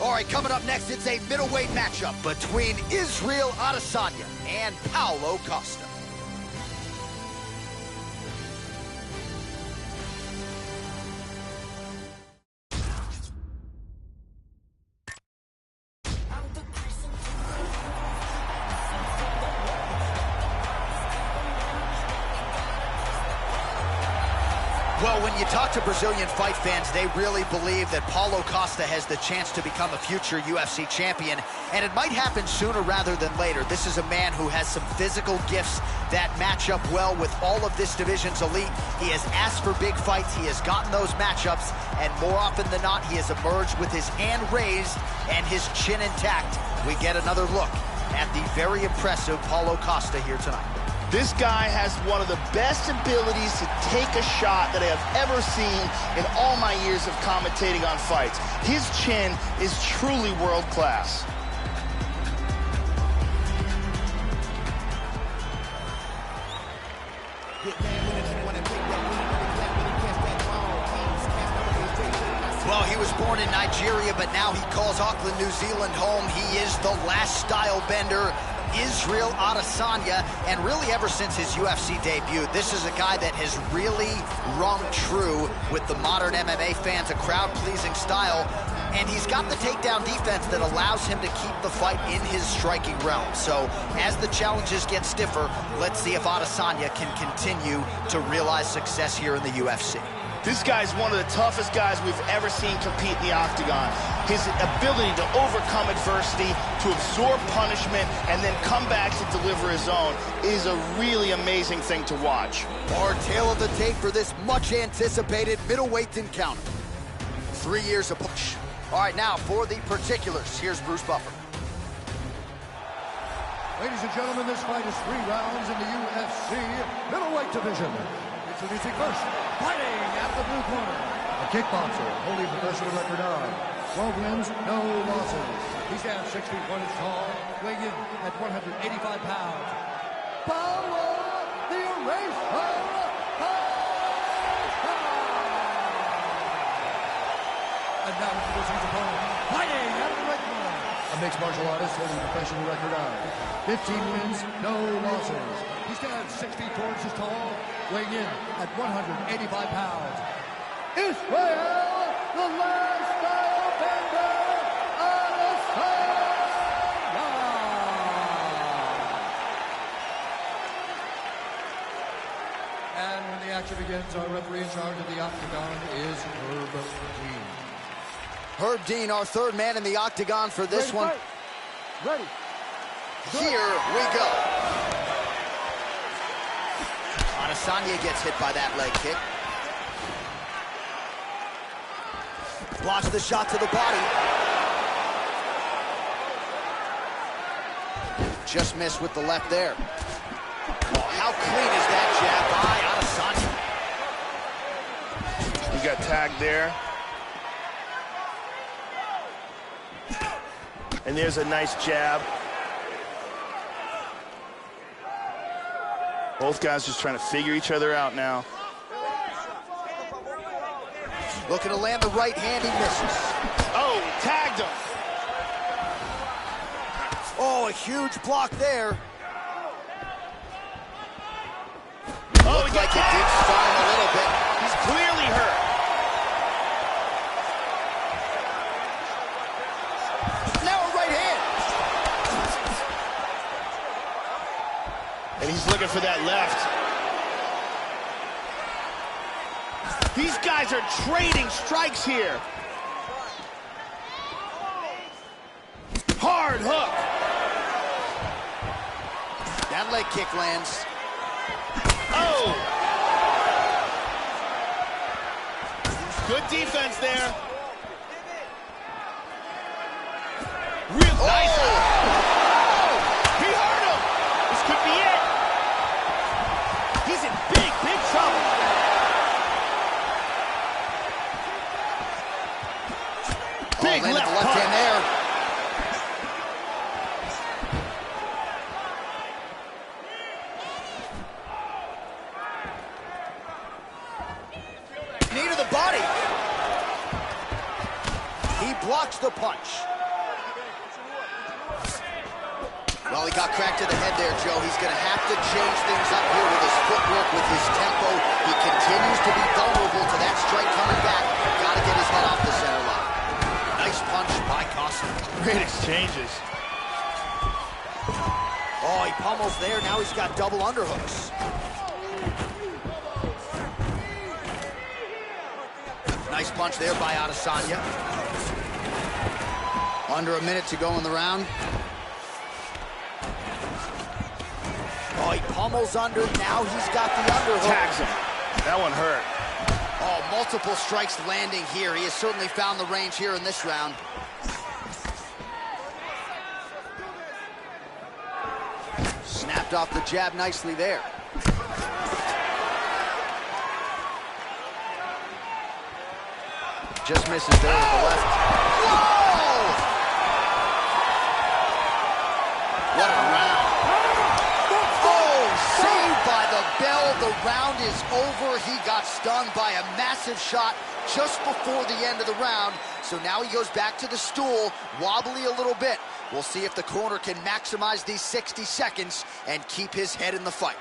All right, coming up next, it's a middleweight matchup between Israel Adesanya and Paulo Costa. Well, when you talk to Brazilian fight fans, they really believe that Paulo Costa has the chance to become a future UFC champion, and it might happen sooner rather than later. This is a man who has some physical gifts that match up well with all of this division's elite. He has asked for big fights, he has gotten those matchups, and more often than not, he has emerged with his hand raised and his chin intact. We get another look at the very impressive Paulo Costa here tonight. This guy has one of the best abilities to take a shot that I have ever seen in all my years of commentating on fights. His chin is truly world class. Well, he was born in Nigeria, but now he calls Auckland, New Zealand home. He is the last style bender, Israel Adesanya, and really ever since his UFC debut, this is a guy that has really rung true with the modern MMA fans, a crowd-pleasing style, and he's got the takedown defense that allows him to keep the fight in his striking realm. So as the challenges get stiffer, let's see if Adesanya can continue to realize success here in the UFC. This guy's one of the toughest guys we've ever seen compete in the octagon. His ability to overcome adversity, to absorb punishment, and then come back to deliver his own is a really amazing thing to watch. Our tale of the tape for this much-anticipated middleweight encounter. 3 years of push. All right, now for the particulars, here's Bruce Buffer. Ladies and gentlemen, this fight is 3 rounds in the UFC middleweight division. Introducing first, fighting out of the blue corner, a kickboxer holding professional record of 12 wins, no losses. He stands 6 feet 1 inch tall, weighing in at 185 pounds. Paulo, the Eraser, and now introducing his opponent, fighting out of the red corner, a mixed martial artist holding a professional record of 15 wins, no losses. He stands 6 feet 4 inches tall, weighing in at 185 pounds. Israel, the last style bender, Adesanya. And when the action begins, our referee in charge of the octagon is Herb Dean. Herb Dean, our third man in the octagon for this one. Ready. Here we go. Adesanya gets hit by that leg kick. Blocks the shot to the body. Just missed with the left there. Oh, how clean is that jab by Adesanya? He got tagged there. And there's a nice jab. Both guys just trying to figure each other out now. Looking to land the right hand, he misses. Oh, tagged him. Oh, a huge block there. Oh, Looked like it did stun him a little bit. He's clearly hurt. Now a right hand. And he's looking for that left. These guys are trading strikes here. Hard hook. That leg kick lands. Oh! Good defense there. Real nice. He hurt him. This could be it. He's in big, big trouble. Big left hand there. Knee to the body. He blocks the punch. Well, he got cracked to the head there, Joe. He's going to have to change things up here with his footwork, with his tempo. He continues to be vulnerable to that strike coming back. Got to get his head off the center line. Nice punch by Costa. Great exchanges. Oh, he pummels there. Now he's got double underhooks. Nice punch there by Adesanya. Under a minute to go in the round. Oh, he pummels under. Now he's got the underhook. Tags him. That one hurt. Oh, multiple strikes landing here. He has certainly found the range here in this round. Snapped off the jab nicely there. Just misses there with the left. Whoa! What a round. Oh, saved by the bell. The round is over. He got stunned by a massive shot just before the end of the round. So now he goes back to the stool, wobbly a little bit. We'll see if the corner can maximize these 60 seconds and keep his head in the fight.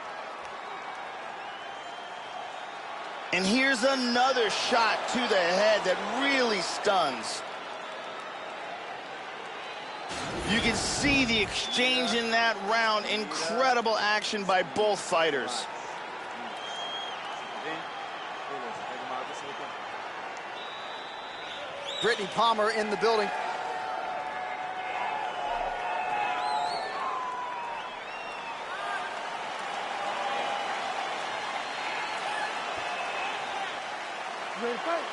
And here's another shot to the head that really stuns. You can see the exchange in that round. Incredible action by both fighters. Brittany Palmer in the building. Ready, fight.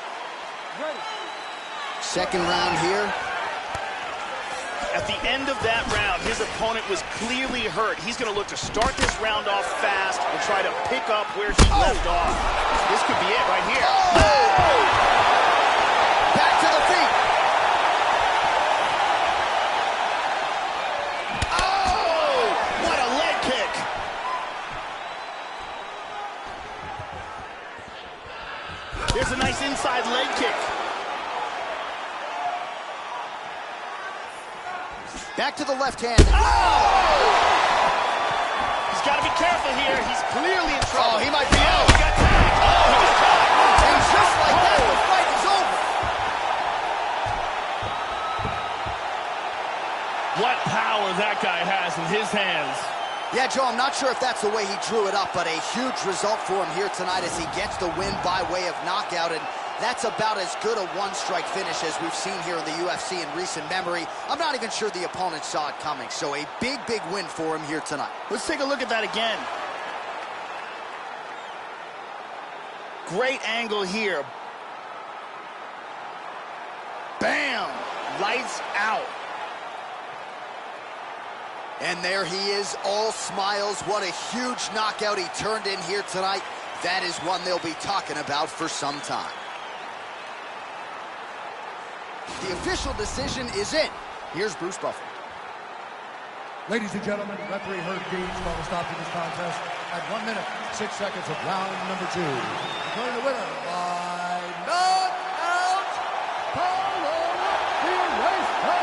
Ready. Second round here. At the end of that round, his opponent was clearly hurt. He's going to look to start this round off fast and try to pick up where he left off. This could be it right here. Oh! Back to the feet. Oh! What a leg kick. There's a nice inside leg kick. Back to the left hand. Oh! He's got to be careful here. He's clearly in trouble. Oh, he might be out. He got tagged. Oh, he was caught. And just like that, the fight is over. What power that guy has in his hands. Yeah, Joe, I'm not sure if that's the way he drew it up, but a huge result for him here tonight as he gets the win by way of knockout, and that's about as good a one-strike finish as we've seen here in the UFC in recent memory. I'm not even sure the opponent saw it coming, so a big, big win for him here tonight. Let's take a look at that again. Great angle here. Bam! Lights out. And there he is, all smiles. What a huge knockout he turned in here tonight. That is one they'll be talking about for some time. The official decision is in. Here's Bruce Buffer. Ladies and gentlemen, referee Herb Deans called a stop to this contest at 1 minute, 6 seconds of round number 2. Declaring the winner by knockout, Paulo Fiesta.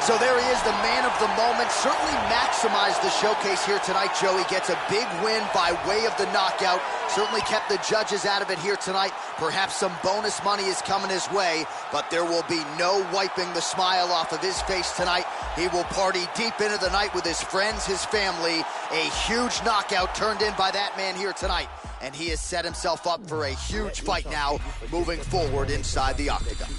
So there he is, the man of the moment. Certainly maximized the showcase here tonight, Joe. He gets a big win by way of the knockout. Certainly kept the judges out of it here tonight. Perhaps some bonus money is coming his way, but there will be no wiping the smile off of his face tonight. He will party deep into the night with his friends, his family. A huge knockout turned in by that man here tonight. And he has set himself up for a huge fight now, moving forward inside the octagon.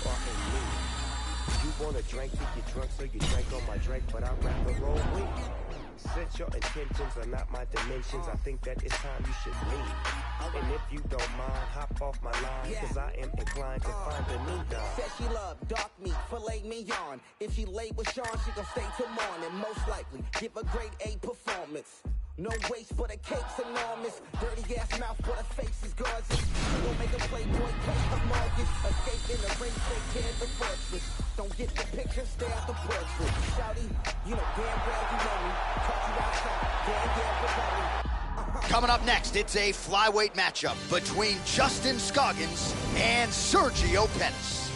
Want a drink, think you're drunk, so you drank on my drink, but I'd rather roll with you. Since your intentions are not my dimensions, I think that it's time you should leave. And if you don't mind, hop off my line, cause I am inclined to find a new dog. Said she love dark meat, filet mignon. If she late with Sean, she gon' stay till morning. Most likely, give a grade A performance. No waste, but the cake's enormous. Dirty ass mouth, but her face is gorgeous. She gon' make a playboy pay her mortgage. Escape in the ring, straight tear the fortress. Don't get the picture, stare at the portrait. Shouty, you know damn well you know me. Caught you outside, damn but Coming up next, it's a flyweight matchup between Justin Scoggins and Sergio Pettis.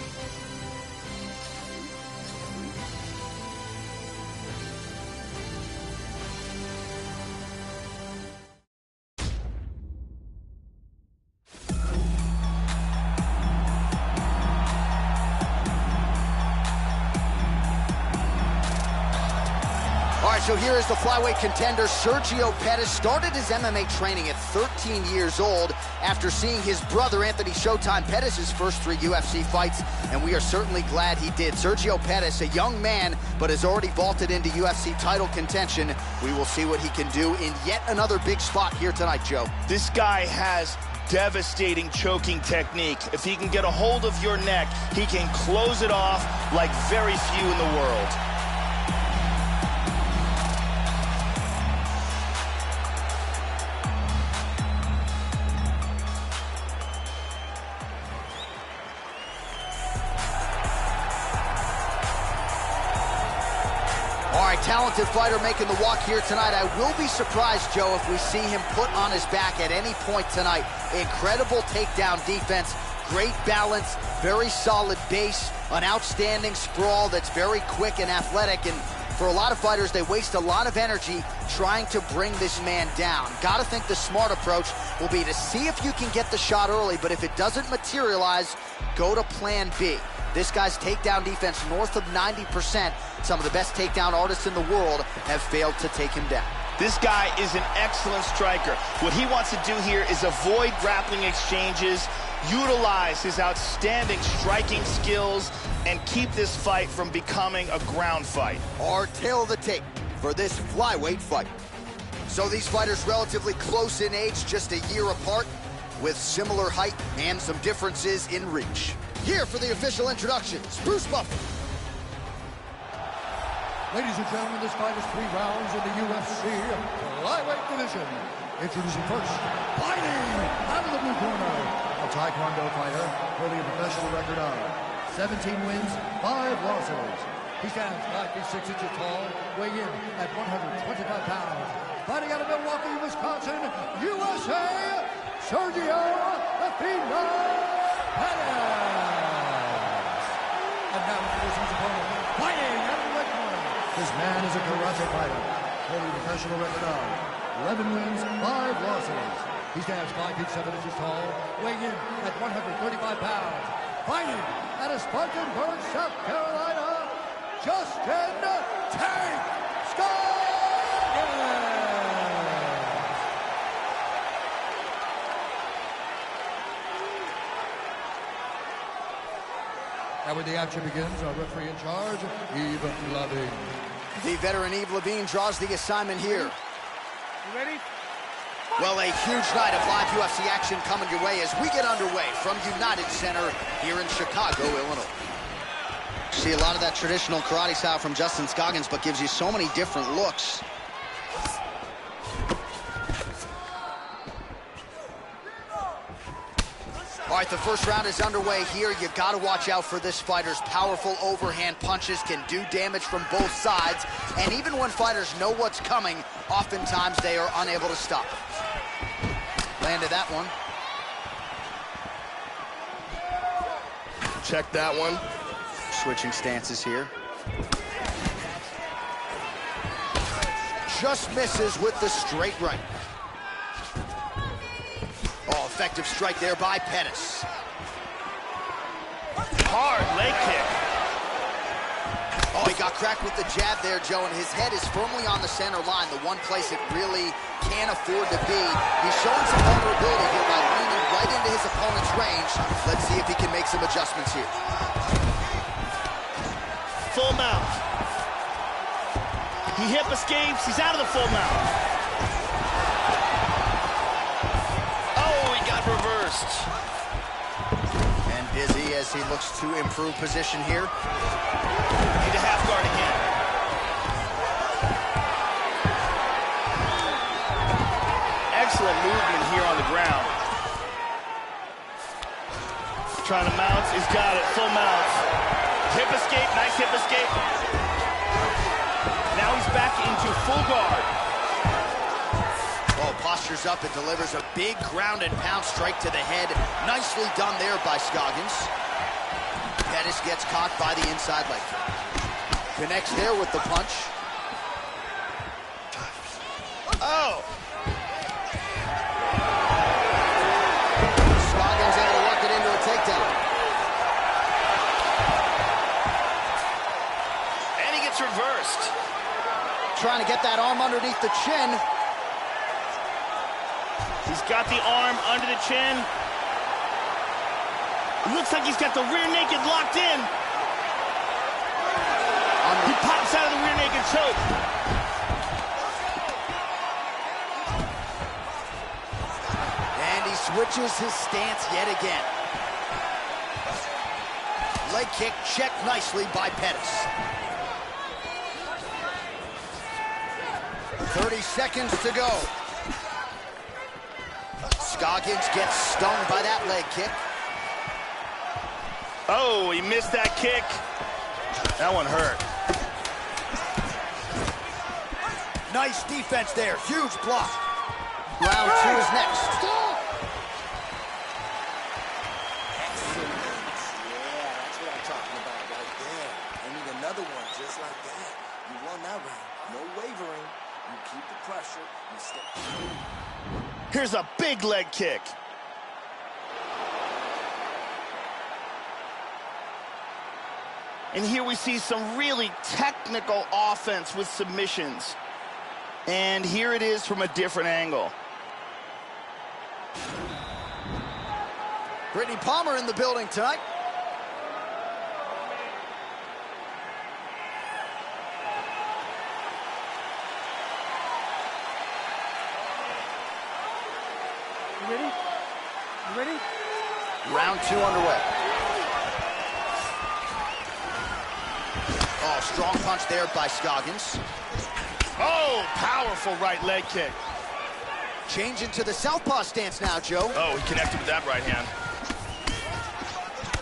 All right, so here is the flyweight contender, Sergio Pettis. Started his MMA training at 13 years old after seeing his brother, Anthony Showtime Pettis' first 3 UFC fights, and we are certainly glad he did. Sergio Pettis, a young man, but has already vaulted into UFC title contention. We will see what he can do in yet another big spot here tonight, Joe. This guy has devastating choking technique. If he can get a hold of your neck, he can close it off like very few in the world. Talented fighter making the walk here tonight. I will be surprised, Joe, if we see him put on his back at any point tonight. Incredible takedown defense, great balance, very solid base, an outstanding sprawl that's very quick and athletic. And for a lot of fighters, they waste a lot of energy trying to bring this man down. Got to think the smart approach will be to see if you can get the shot early, but if it doesn't materialize, go to plan B. This guy's takedown defense north of 90%. Some of the best takedown artists in the world have failed to take him down. This guy is an excellent striker. What he wants to do here is avoid grappling exchanges, utilize his outstanding striking skills, and keep this fight from becoming a ground fight. Our tail of the tape for this flyweight fight. So these fighters relatively close in age, just a year apart, with similar height and some differences in reach. Here for the official introductions, Bruce Buffer. Ladies and gentlemen, this fight is 3 rounds in the UFC flyweight division. Introducing first, fighting out of the blue corner, a Taekwondo fighter holding a professional record of 17 wins, 5 losses. He stands 5 feet 6 inches tall, weighing in at 125 pounds. Fighting out of Milwaukee, Wisconsin, USA, Sergio Pettis. And now introducing his opponent, fighting out of the red corner. This man is a karate fighter, holding a professional record of 11 wins, 5 losses. He stands 5 feet 7 inches tall, weighing in at 135 pounds. Fighting out of Spartanburg, South Carolina, Justin Tank Scoggins. And when the action begins, our referee in charge, Yves Lavigne. The veteran Yves Lavigne draws the assignment here. You ready? Well, a huge night of live UFC action coming your way as we get underway from United Center here in Chicago, Illinois. See a lot of that traditional karate style from Justin Scoggins, but gives you so many different looks. All right, the first round is underway here. You got to watch out for this fighter's powerful overhand punches, can do damage from both sides, and even when fighters know what's coming, oftentimes they are unable to stop it. Landed that one. Check that one. Switching stances here. Just misses with the straight right. Oh, effective strike there by Pettis. Hard leg kick. Oh, he got cracked with the jab there, Joe, and his head is firmly on the center line, the one place it really can't afford to be. He's showing some vulnerability here by leaning right into his opponent's range. Let's see if he can make some adjustments here. Full mount. He hip escapes. He's out of the full mount. Reversed. And busy as he looks to improve position here. Need to half guard again. Excellent movement here on the ground. Trying to mount. He's got it. Full mount. Hip escape. Nice hip escape. Now he's back into full guard. Postures up and delivers a big ground and pound strike to the head. Nicely done there by Scoggins. Pettis gets caught by the inside leg. Connects there with the punch. Oh! Scoggins able to work it into a takedown. And he gets reversed. trying to get that arm underneath the chin. He's got the arm under the chin. It looks like he's got the rear naked locked in. He pops out of the rear naked choke. And he switches his stance yet again. Leg kick checked nicely by Pettis. 30 seconds to go. Scoggins gets stung by that leg kick. Oh, he missed that kick. That one hurt. Nice defense there. Huge block. Round 2 is next. Excellent. Yeah, that's what I'm talking about right there. I need another one just like that. You won that round. No wavering. You keep the pressure. You stay. Here's a big leg kick. And here we see some really technical offense with submissions. And here it is from a different angle. Brittany Palmer in the building tonight. You ready? You ready? Round 2 underway. Oh, strong punch there by Scoggins. Oh, powerful right leg kick. Change into the southpaw stance now, Joe. Oh, he connected with that right hand.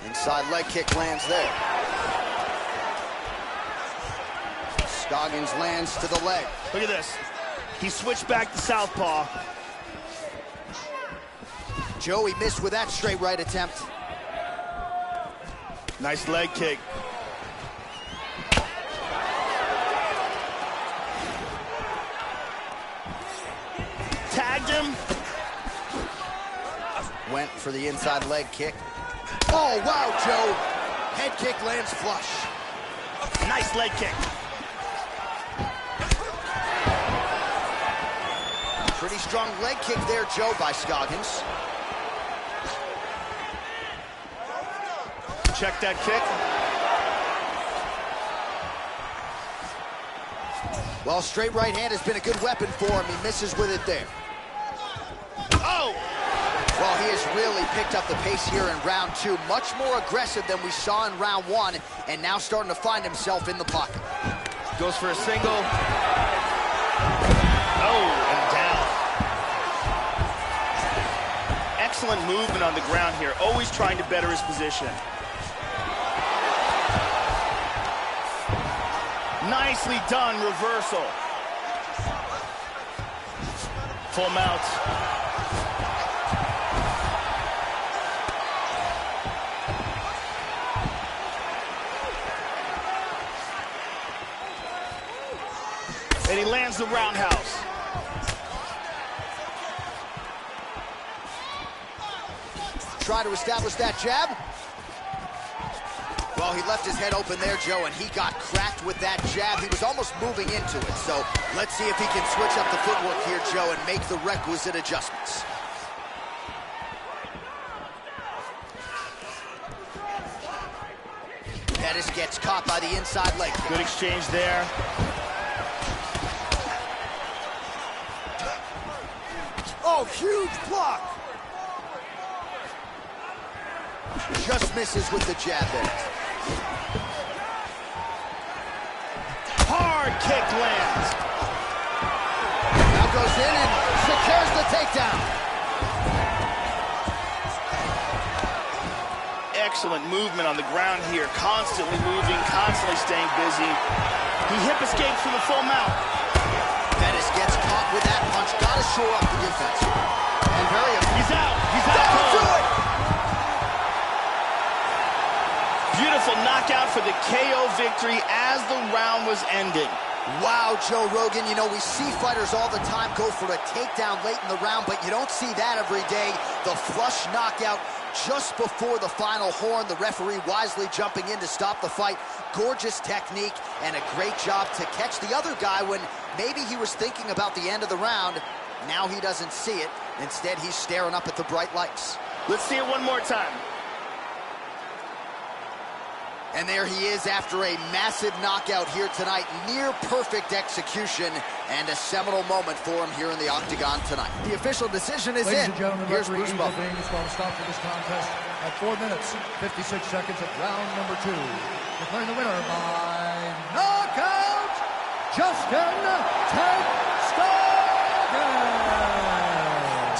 Inside leg kick lands there. Scoggins lands to the leg. Look at this. He switched back to southpaw. Joey missed with that straight right attempt. Nice leg kick. Tagged him. Went for the inside leg kick. Oh, wow, Joe. Head kick lands flush. Nice leg kick. Pretty strong leg kick there, Joe, by Scoggins. Check that kick. Well, straight right hand has been a good weapon for him. He misses with it there. Oh! Well, he has really picked up the pace here in round 2. Much more aggressive than we saw in round 1, and now starting to find himself in the pocket. Goes for a single. Oh, and down. Excellent movement on the ground here. Always trying to better his position. Nicely done reversal. Full mount. And he lands the roundhouse. Try to establish that jab. Well, he left his head open there, Joe, and he got cracked with that jab. He was almost moving into it. So let's see if he can switch up the footwork here, Joe, and make the requisite adjustments. Pettis gets caught by the inside leg kick. Good exchange there. Oh, huge block. Just misses with the jab there. Hard kick lands. Now goes in and secures the takedown. Excellent movement on the ground here. Constantly moving, constantly staying busy. He hip escapes from the full mount. Pettis gets caught with that punch. Gotta shore up the defense. And very effective. He's out. He's out. Down to it. Beautiful knockout for the KO victory as the round was ending. Wow, Joe Rogan, you know, we see fighters all the time go for a takedown late in the round, but you don't see that every day. The flush knockout just before the final horn. The referee wisely jumping in to stop the fight. Gorgeous technique and a great job to catch the other guy when maybe he was thinking about the end of the round. Now he doesn't see it. Instead, he's staring up at the bright lights. Let's see it one more time. And there he is after a massive knockout here tonight. Near perfect execution and a seminal moment for him here in the octagon tonight. The official decision is Ladies in. and gentlemen, Here's referee Bruce Eagle Buffer. Bean is going to stop for this contest at 4 minutes, 56 seconds of round number 2. Declaring the winner by knockout, Justin Tank Stockton.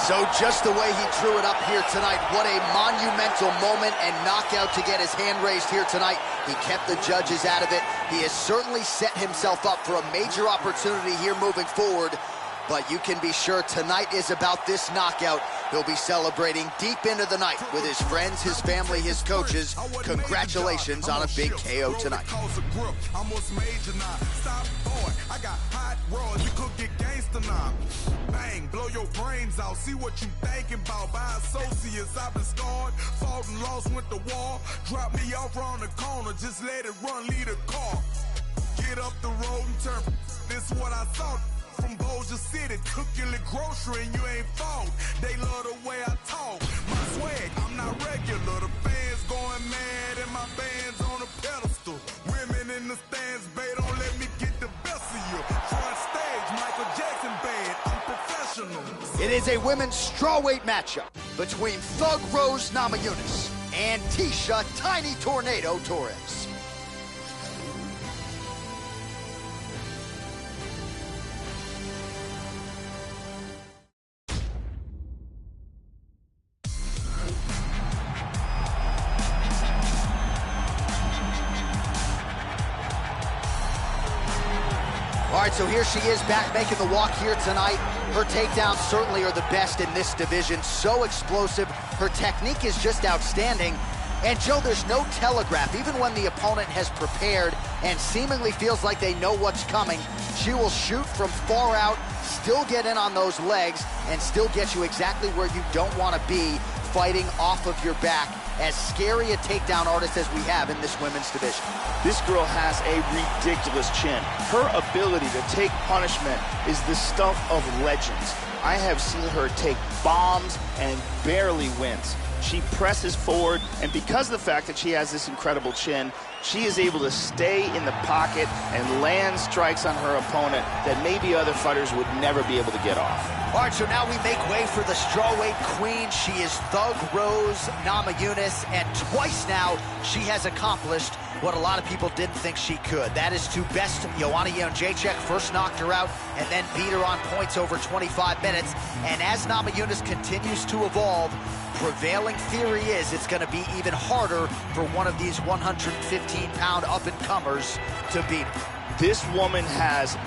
So just the way he drew it up here tonight, what a monumental moment and knockout to get his hand raised here tonight. He kept the judges out of it. He has certainly set himself up for a major opportunity here moving forward. But you can be sure tonight is about this knockout. He'll be celebrating deep into the night with his friends, his family, his coaches. Congratulations on a big KO tonight. I got hot rods, you could get gangster now. Bang, blow your brains out, see what you thinking about. By associates, I've been scarred, fought and lost, went to war. Drop me off around the corner, just let it run, lead a car. Get up the road and turn, this is what I thought. From Bossier City, cook your little grocery and you ain't fault. They love the way I talk, my swag, I'm not regular. The fans going mad and my band's on a pedestal. Women in the stands, babe, don't let me get the best of you. Front stage, Michael Jackson band, I'm professional. It is a women's strawweight matchup between Thug Rose Namajunas and Tisha Tiny Tornado Torres. All right, so here she is back making the walk here tonight. Her takedowns certainly are the best in this division. So explosive. Her technique is just outstanding. And Joe, there's no telegraph. Even when the opponent has prepared and seemingly feels like they know what's coming, she will shoot from far out, still get in on those legs, and still get you exactly where you don't want to be, fighting off of your back. As scary a takedown artist as we have in this women's division. This girl has a ridiculous chin. Her ability to take punishment is the stuff of legends. I have seen her take bombs and barely wins. She presses forward, and because of the fact that she has this incredible chin, she is able to stay in the pocket and land strikes on her opponent that maybe other fighters would never be able to get off. All right, so now we make way for the strawweight queen. She is Thug Rose Namajunas, and twice now she has accomplished what a lot of people didn't think she could. That is to best Joanna Jędrzejczyk, first knocked her out, and then beat her on points over 25 minutes. And as Namajunas continues to evolve, prevailing theory is it's going to be even harder for one of these 115-pound up-and-comers to beat her. This woman has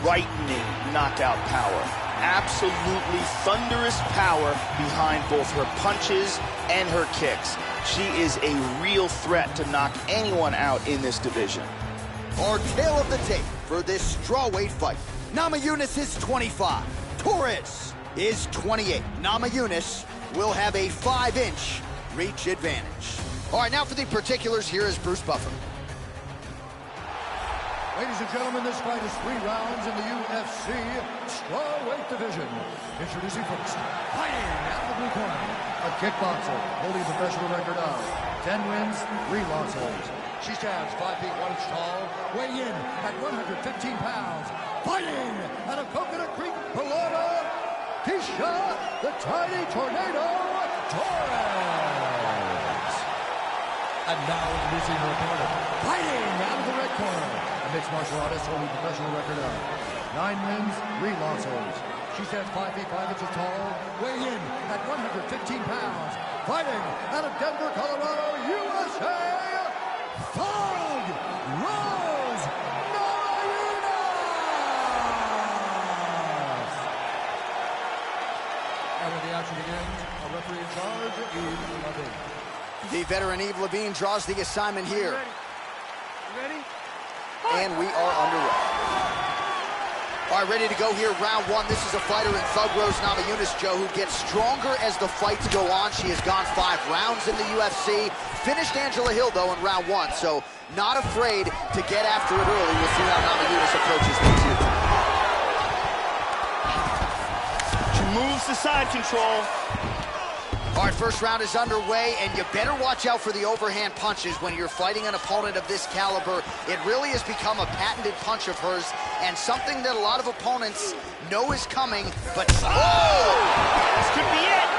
frightening knockout power. Absolutely thunderous power behind both her punches and her kicks. She is a real threat to knock anyone out in this division. Our tail of the tape for this strawweight fight. Namajunas is 25. Torres is 28. Namajunas will have a 5-inch reach advantage. All right, now for the particulars, here is Bruce Buffer. Ladies and gentlemen, this fight is 3 rounds in the UFC strawweight division. Introducing first, fighting out of the blue corner, a kickboxer holding a professional record of 10 wins, 3 losses. She stands 5 feet 1 inch tall, weighing in at 115 pounds. Fighting out of Coconut Creek, Florida, Tisha the Tiny Tornado Torres. And now introducing her opponent, fighting out of the red corner, a mixed martial artist holding a professional record of 9 wins, 3 losses. She stands 5 feet 5 inches tall, weighing in at 115 pounds. Fighting out of Denver, Colorado, USA, Thug Rose Namajunas. And when the action begins, a referee in charge, Yves Levine. The veteran Yves Levine draws the assignment here. You ready? And we are underway. All right, ready to go here, round one. This is a fighter in Thug Rose Namajunas, Joe, who gets stronger as the fights go on. She has gone 5 rounds in the UFC. Finished Angela Hill, though, in round 1, so not afraid to get after it early. We'll see how Namajunas approaches things here. She moves to side control. All right, first round is underway, and you better watch out for the overhand punches when you're fighting an opponent of this caliber. It really has become a patented punch of hers, and something that a lot of opponents know is coming, but... Oh! This could be it!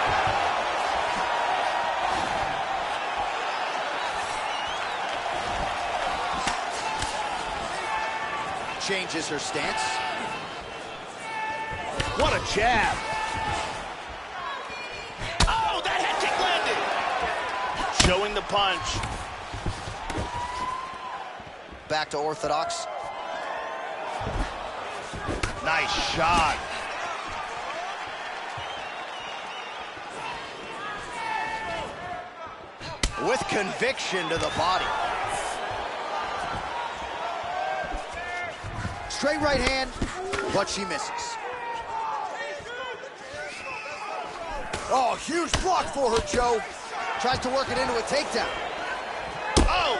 Changes her stance. What a jab! Showing the punch. Back to orthodox. Nice shot. With conviction to the body. Straight right hand, but she misses. Oh, huge block for her, Joe. Tries to work it into a takedown. Oh!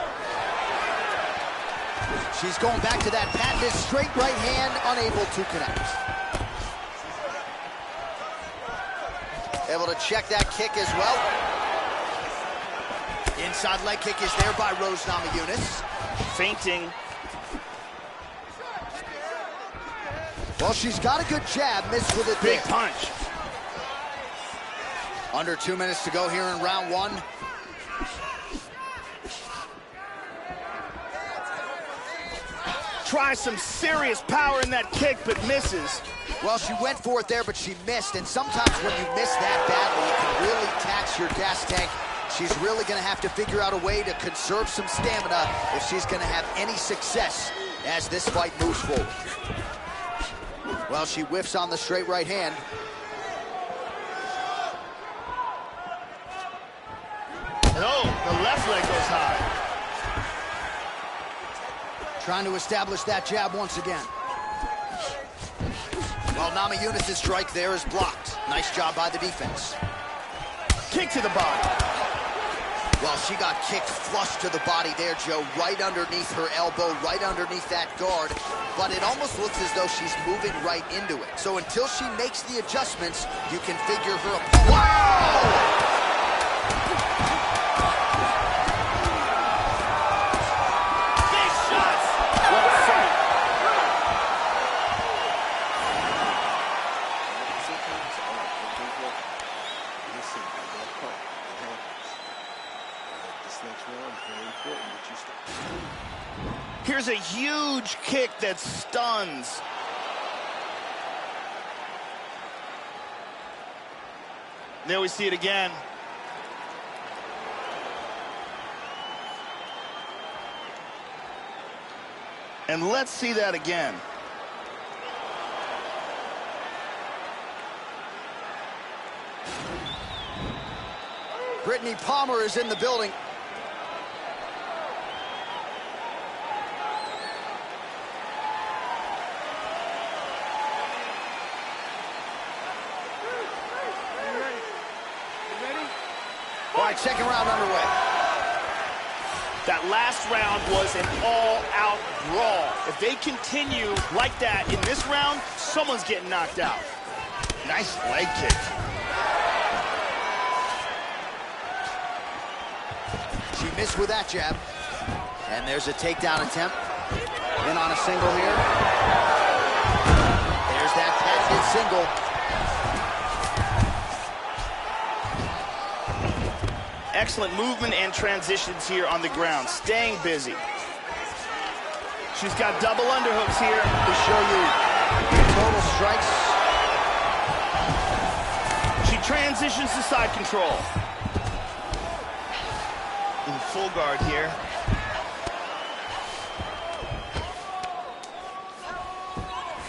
She's going back to that patented straight right hand, unable to connect. Able to check that kick as well. Inside leg kick is there by Rose Namajunas. Feinting. Well, she's got a good jab, missed with it Big there. punch. Under 2 minutes to go here in round 1. Tries some serious power in that kick, but misses. Well, she went for it there, but she missed. And sometimes when you miss that badly, it can really tax your gas tank. She's really going to have to figure out a way to conserve some stamina if she's going to have any success as this fight moves forward. Well, she whiffs on the straight right hand. No, the left leg goes high. Trying to establish that jab once again. Well, Namajunas' strike there is blocked. Nice job by the defense. Kick to the body. Well, she got kicked flush to the body there, Joe, right underneath her elbow, right underneath that guard. But it almost looks as though she's moving right into it. So until she makes the adjustments, you can figure her opponent. Wow! Here's a huge kick that stuns. There we see it again. And let's see that again. Brittany Palmer is in the building. All right, second round underway. That last round was an all-out brawl. If they continue like that in this round, someone's getting knocked out. Nice leg kick. She missed with that jab. And there's a takedown attempt. In on a single here. There's that patented single. Excellent movement and transitions here on the ground, staying busy. She's got double underhooks here To show you the total strikes. She transitions to side control. In full guard here.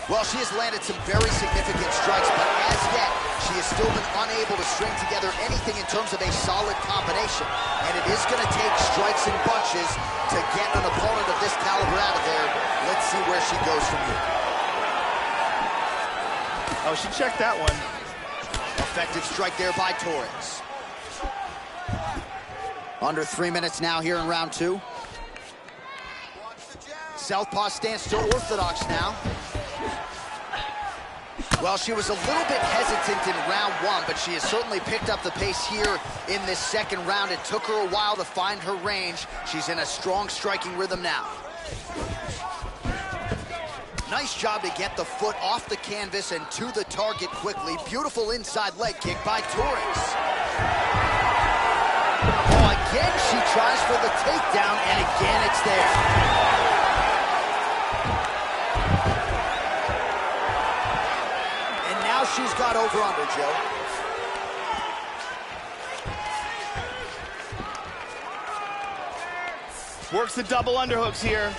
Well, she has landed some very significant strikes, but as yet, she has still been unable to string together anything in terms of a solid combination. And it is going to take strikes and bunches to get an opponent of this caliber out of there. Let's see where she goes from here. Oh, she checked that one. Effective strike there by Torres. Under 3 minutes now here in round 2. Southpaw stance to orthodox now. Well, she was a little bit hesitant in round 1, but she has certainly picked up the pace here in this second round. It took her a while to find her range. She's in a strong striking rhythm now. Nice job to get the foot off the canvas and to the target quickly. Beautiful inside leg kick by Torres. Oh, again she tries for the takedown, and again it's there. She's got over under, Joe. Works the double underhooks here.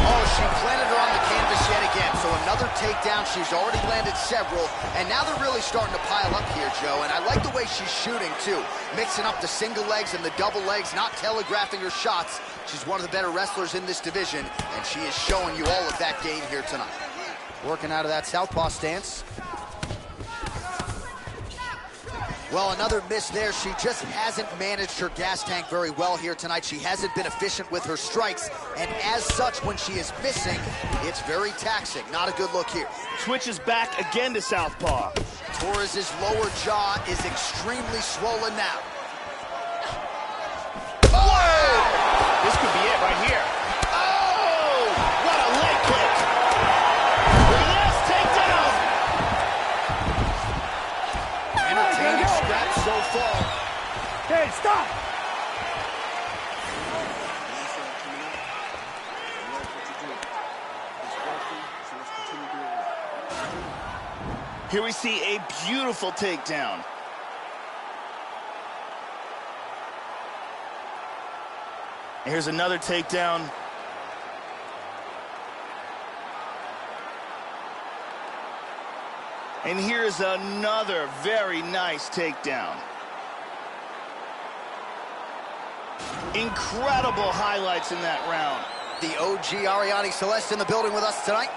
Oh, she planted her on the canvas yet again. So another takedown. She's already landed several. And now they're really starting to pile up here, Joe. And I like the way she's shooting, too. Mixing up the single legs and the double legs, not telegraphing her shots. She's one of the better wrestlers in this division. And she is showing you all of that game here tonight. Working out of that southpaw stance. Well, another miss there. She just hasn't managed her gas tank very well here tonight. She hasn't been efficient with her strikes, and as such, when she is missing, it's very taxing. Not a good look here. Switches back again to southpaw. Torres' lower jaw is extremely swollen now. Oh! This could be it right here. Oh! What a leg kick! So far. Hey, stop! Here we see a beautiful takedown. Here's another takedown. And here's another very nice takedown. Incredible highlights in that round. The OG Ariane Celeste in the building with us tonight.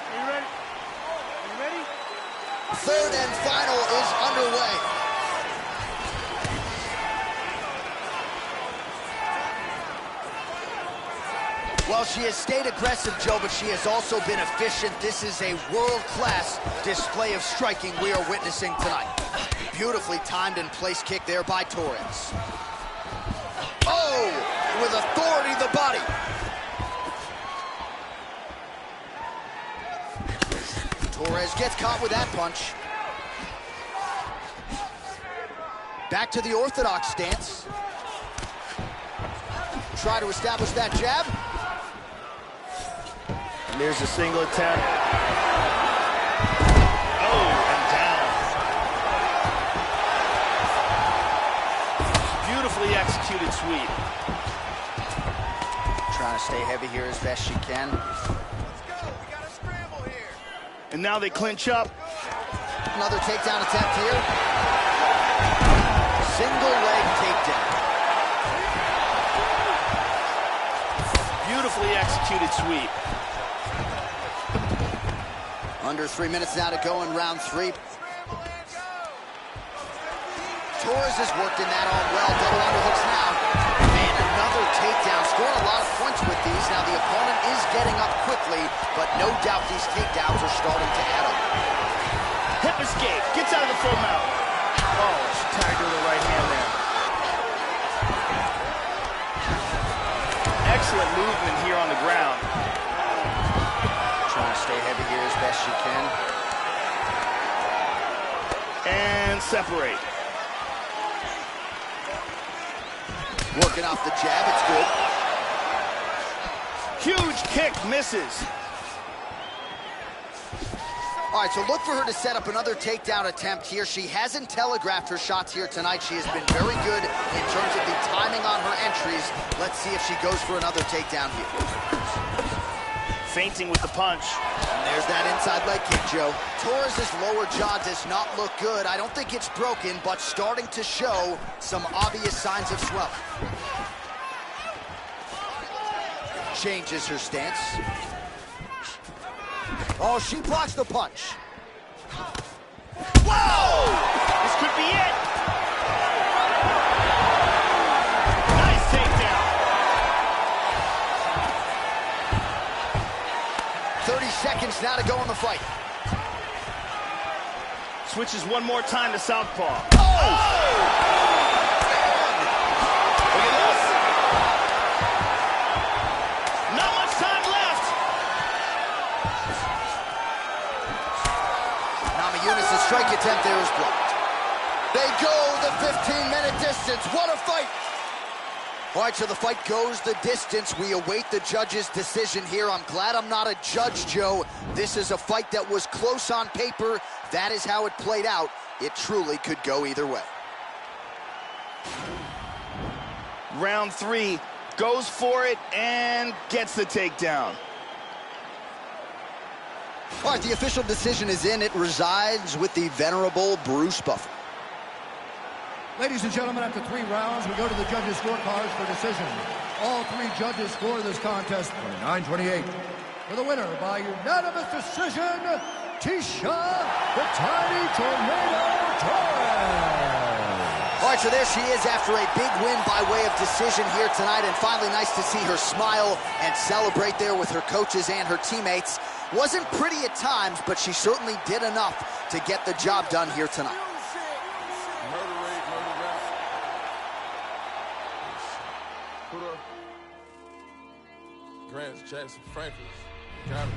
Are you ready? Are you ready? Third and final is underway. Well, she has stayed aggressive, Joe, but she has also been efficient. This is a world-class display of striking we are witnessing tonight. Beautifully timed and placed kick there by Torres. Oh, with authority the body. Torres gets caught with that punch. Back to the orthodox stance. Try to establish that jab. And there's a single attempt. Oh, and down. Beautifully executed sweep. Trying to stay heavy here as best she can. Let's go. We got a scramble here. And now they clinch up. Another takedown attempt here. Single leg takedown. Beautifully executed sweep. Under 3 minutes now to go in round 3. Torres has worked in that all well. Double underhooks now. And another takedown. Scoring a lot of points with these. Now the opponent is getting up quickly, but no doubt these takedowns are starting to add up. Hip escape. Gets out of the full mount. Oh, she tagged her with the right hand there. Excellent movement here on the ground. Trying to stay heavy here as best she can. And separate. Working off the jab, it's good. Huge kick, misses. All right, so look for her to set up another takedown attempt here. She hasn't telegraphed her shots here tonight. She has been very good in terms of the timing on her entries. Let's see if she goes for another takedown here. feinting with the punch. And there's that inside leg kick, Joe. Torres' lower jaw does not look good. I don't think it's broken, but starting to show some obvious signs of swelling. Changes her stance. Oh, she blocks the punch. Whoa! This could be it. Nice takedown. 30 seconds now to go in the fight. Switches one more time to southpaw. Oh! Look at this. Not much time left. Namajunas' strike attempt there is blocked. They go the 15-minute distance. What a fight! All right, so the fight goes the distance. We await the judge's decision here. I'm glad I'm not a judge, Joe. This is a fight that was close on paper. That is how it played out. It truly could go either way. Round 3, goes for it and gets the takedown. All right, the official decision is in. It resides with the venerable Bruce Buffer. Ladies and gentlemen, after 3 rounds, we go to the judges' scorecards for decision. All 3 judges score this contest 29-28. For the winner by unanimous decision, Tisha the Tiny Tornado Torres. All right, so there she is after a big win by way of decision here tonight, and finally nice to see her smile and celebrate there with her coaches and her teammates. Wasn't pretty at times, but she certainly did enough to get the job done here tonight. Grants, Jackson, Franklin's, got him.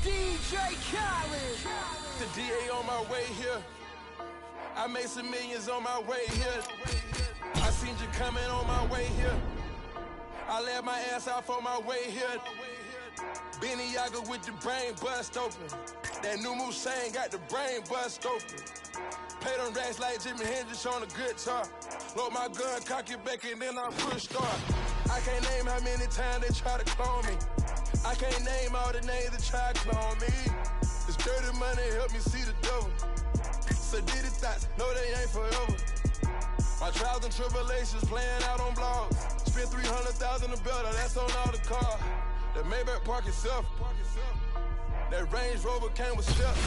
DJ Khaled. The DA on my way here. I made some millions on my way here. I seen you coming on my way here. I laid my ass out for my way here. Benny Yaga with the brain bust open. That new Musain got the brain bust open. Play them racks like Jimi Hendrix on a guitar. Load my gun, cock it back, and then I push start. I can't name how many times they try to clone me. I can't name all the names that try to clone me. This dirty money help me see the devil. So did it thoughts, no they ain't forever. My trials and tribulations playing out on blogs. Spent 300,000 a better, that's on all the car. The Maybach park itself. That Range Rover came with steps.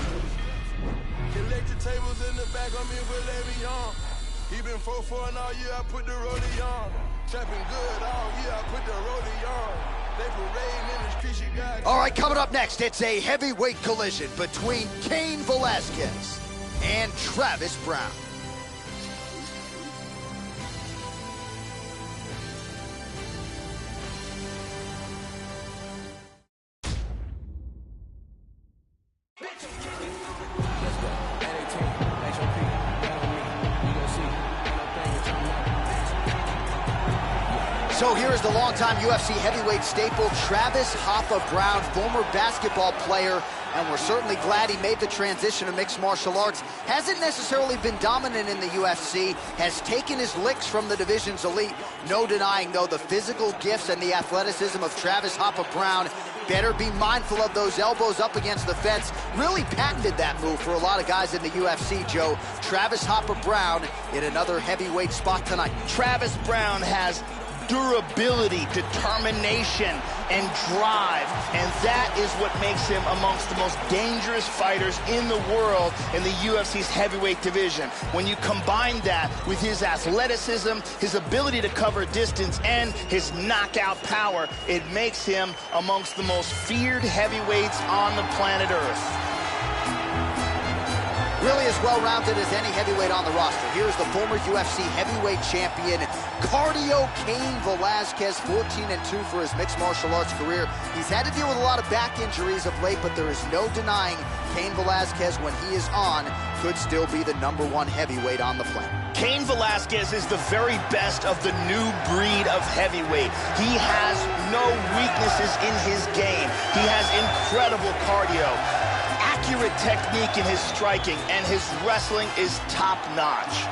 Collected tables in the back on me with Le'Veon. He been 4-4 all year, I put the rollie on. Trapping good all year, I put the rollie on. They parading in the streets, you got it. All right, coming up next, it's a heavyweight collision between Cain Velasquez and Travis Brown. So here is the longtime UFC heavyweight staple, Travis Hoffa Brown, former basketball player, and we're certainly glad he made the transition to mixed martial arts. Hasn't necessarily been dominant in the UFC, has taken his licks from the division's elite. No denying, though, the physical gifts and the athleticism of Travis Hoffa Brown. Better be mindful of those elbows up against the fence. Really patented that move for a lot of guys in the UFC, Joe. Travis Hoffa Brown in another heavyweight spot tonight. Travis Brown has durability, determination, and drive, and that is what makes him amongst the most dangerous fighters in the world in the UFC's heavyweight division. When you combine that with his athleticism, his ability to cover distance, and his knockout power, it makes him amongst the most feared heavyweights on the planet Earth. Really as well-rounded as any heavyweight on the roster. Here's the former UFC heavyweight champion, Cardio Cain Velasquez, 14-2 for his mixed martial arts career. He's had to deal with a lot of back injuries of late, but there is no denying Cain Velasquez, when he is on, could still be the #1 heavyweight on the planet. Cain Velasquez is the very best of the new breed of heavyweight. He has no weaknesses in his game. He has incredible cardio, accurate technique in his striking, and his wrestling is top-notch.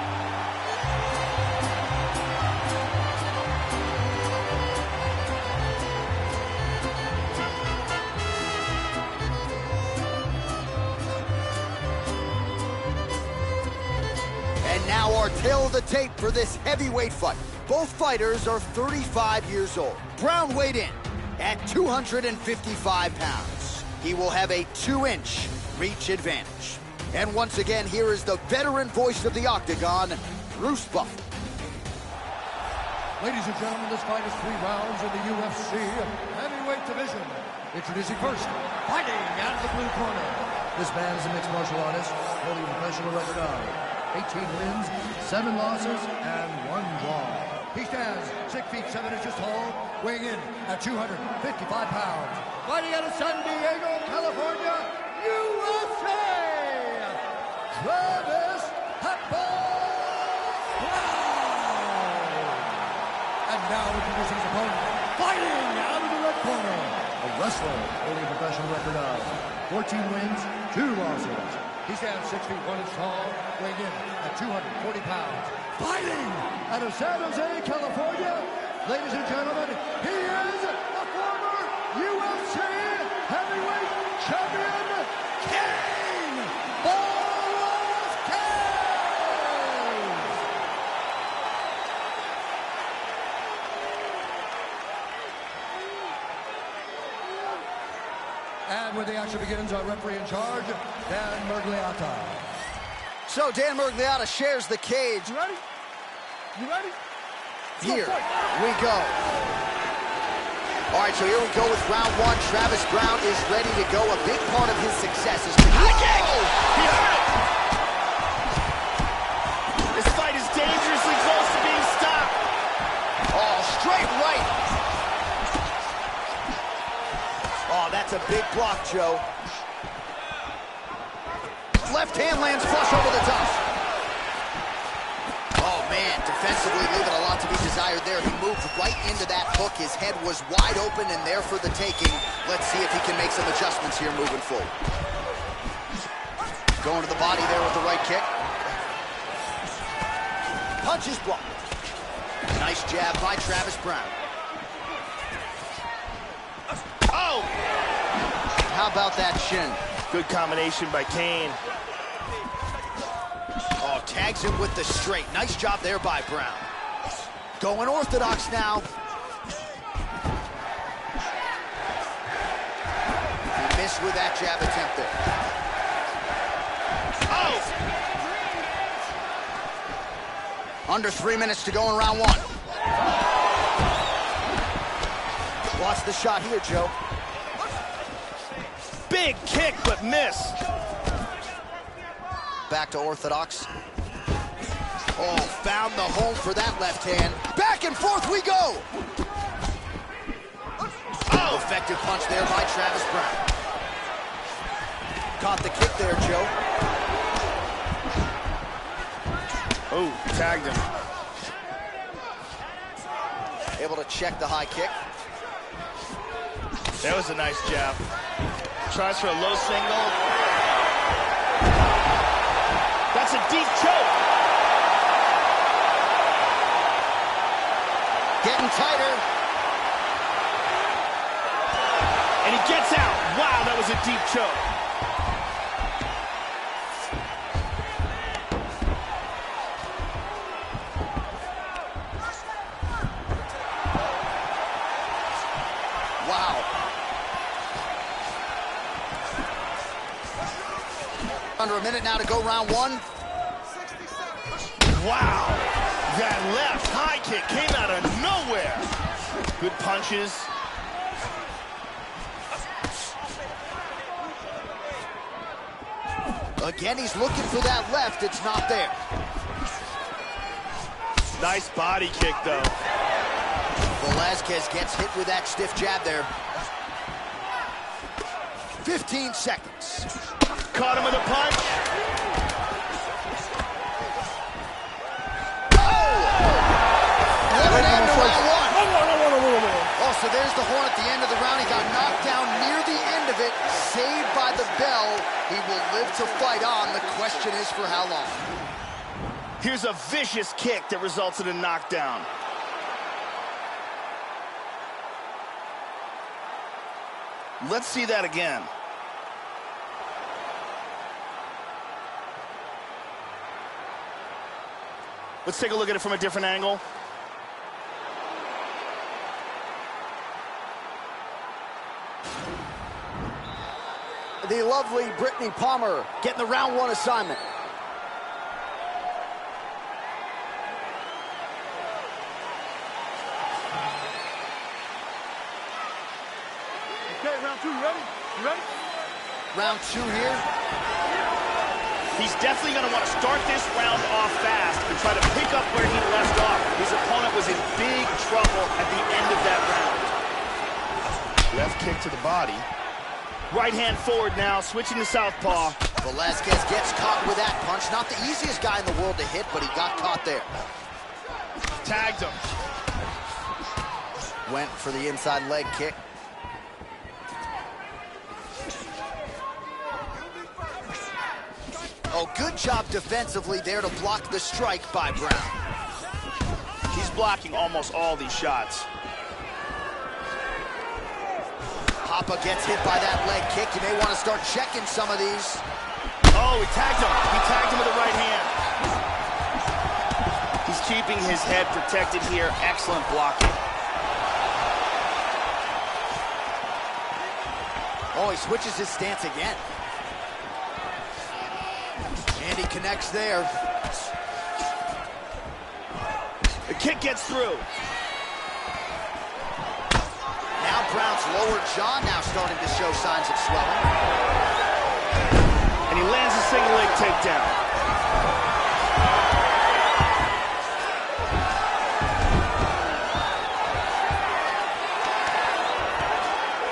And now our tail of the tape for this heavyweight fight. Both fighters are 35 years old. Brown weighed in at 255 pounds. He will have a 2-inch reach advantage. And once again, here is the veteran voice of the Octagon, Bruce Buffer. Ladies and gentlemen, this fight is 3 rounds in the UFC heavyweight division. Introducing first, fighting out of the blue corner. This man is a mixed martial artist, holding a professional record of 18 wins, 7 losses, and 1 draw. He stands 6 feet 7 inches tall, weighing in at 255 pounds. Fighting out of San Diego, California, USA, Travis And now introducing his opponent, fighting out of the red corner, a wrestler holding a professional record of 14 wins, 2 losses. He stands 6 feet 1 inch tall, weighing in at 240 pounds. Fighting out of San Jose, California, ladies and gentlemen, he is the former UFC heavyweight champion, King Velasquez! And when the action begins, our referee in charge, Dan Mergliata. So Dan Mergliata shares the cage. You ready? You ready? Here we go. All right, so here we go with round 1. Travis Brown is ready to go. A big part of his success is... He hurt it! This fight is dangerously close to being stopped. Oh, straight right. Oh, that's a big block, Joe. Left hand lands flush over the top. Oh, man, defensively leaving a lot to be desired there. He moved right into that hook. His head was wide open and there for the taking. Let's see if he can make some adjustments here moving forward. Going to the body there with the right kick. Punch is blocked. Nice jab by Travis Brown. Oh! How about that shin? Good combination by Kane. Oh, tags him with the straight. Nice job there by Brown. Going orthodox now. He missed with that jab attempt there. Oh! Under 3 minutes to go in round 1. Watch the shot here, Joe. Big kick, but miss. Back to orthodox. Oh, found the home for that left hand. Back and forth we go. Oh, effective punch there by Travis Brown. Caught the kick there, Joe. Oh, tagged him. Able to check the high kick. That was a nice jab. Tries for a low single. That's a deep choke. Getting tighter. And he gets out. Wow, that was a deep choke. Wow. Under a minute now to go round 1. Wow. That left high kick came out of nowhere. Good punches. Again, he's looking for that left. It's not there. Nice body kick, though. Velasquez gets hit with that stiff jab there. 15 seconds. Caught him with a punch. Oh, so there's the horn at the end of the round. He got knocked down near the end of it, saved by the bell. He will live to fight on. The question is for how long. Here's a vicious kick that results in a knockdown. Let's see that again. Let's take a look at it from a different angle. The lovely Brittany Palmer getting the round 1 assignment. Okay, round 2, you ready? You ready? Round 2 here. He's definitely going to want to start this round off fast and try to pick up where he left off. His opponent was in big trouble at the end of that round. Left kick to the body. Right hand forward now, switching to southpaw. Velasquez gets caught with that punch. Not the easiest guy in the world to hit, but he got caught there. Tagged him. Went for the inside leg kick. Oh, good job defensively there to block the strike by Brown. He's blocking almost all these shots. Papa gets hit by that leg kick. You may want to start checking some of these. Oh, he tagged him. He tagged him with the right hand. He's keeping his head protected here. Excellent blocking. Oh, he switches his stance again. And he connects there. The kick gets through. Now Brown's lower jaw now starting to show signs of swelling. And he lands a single leg takedown.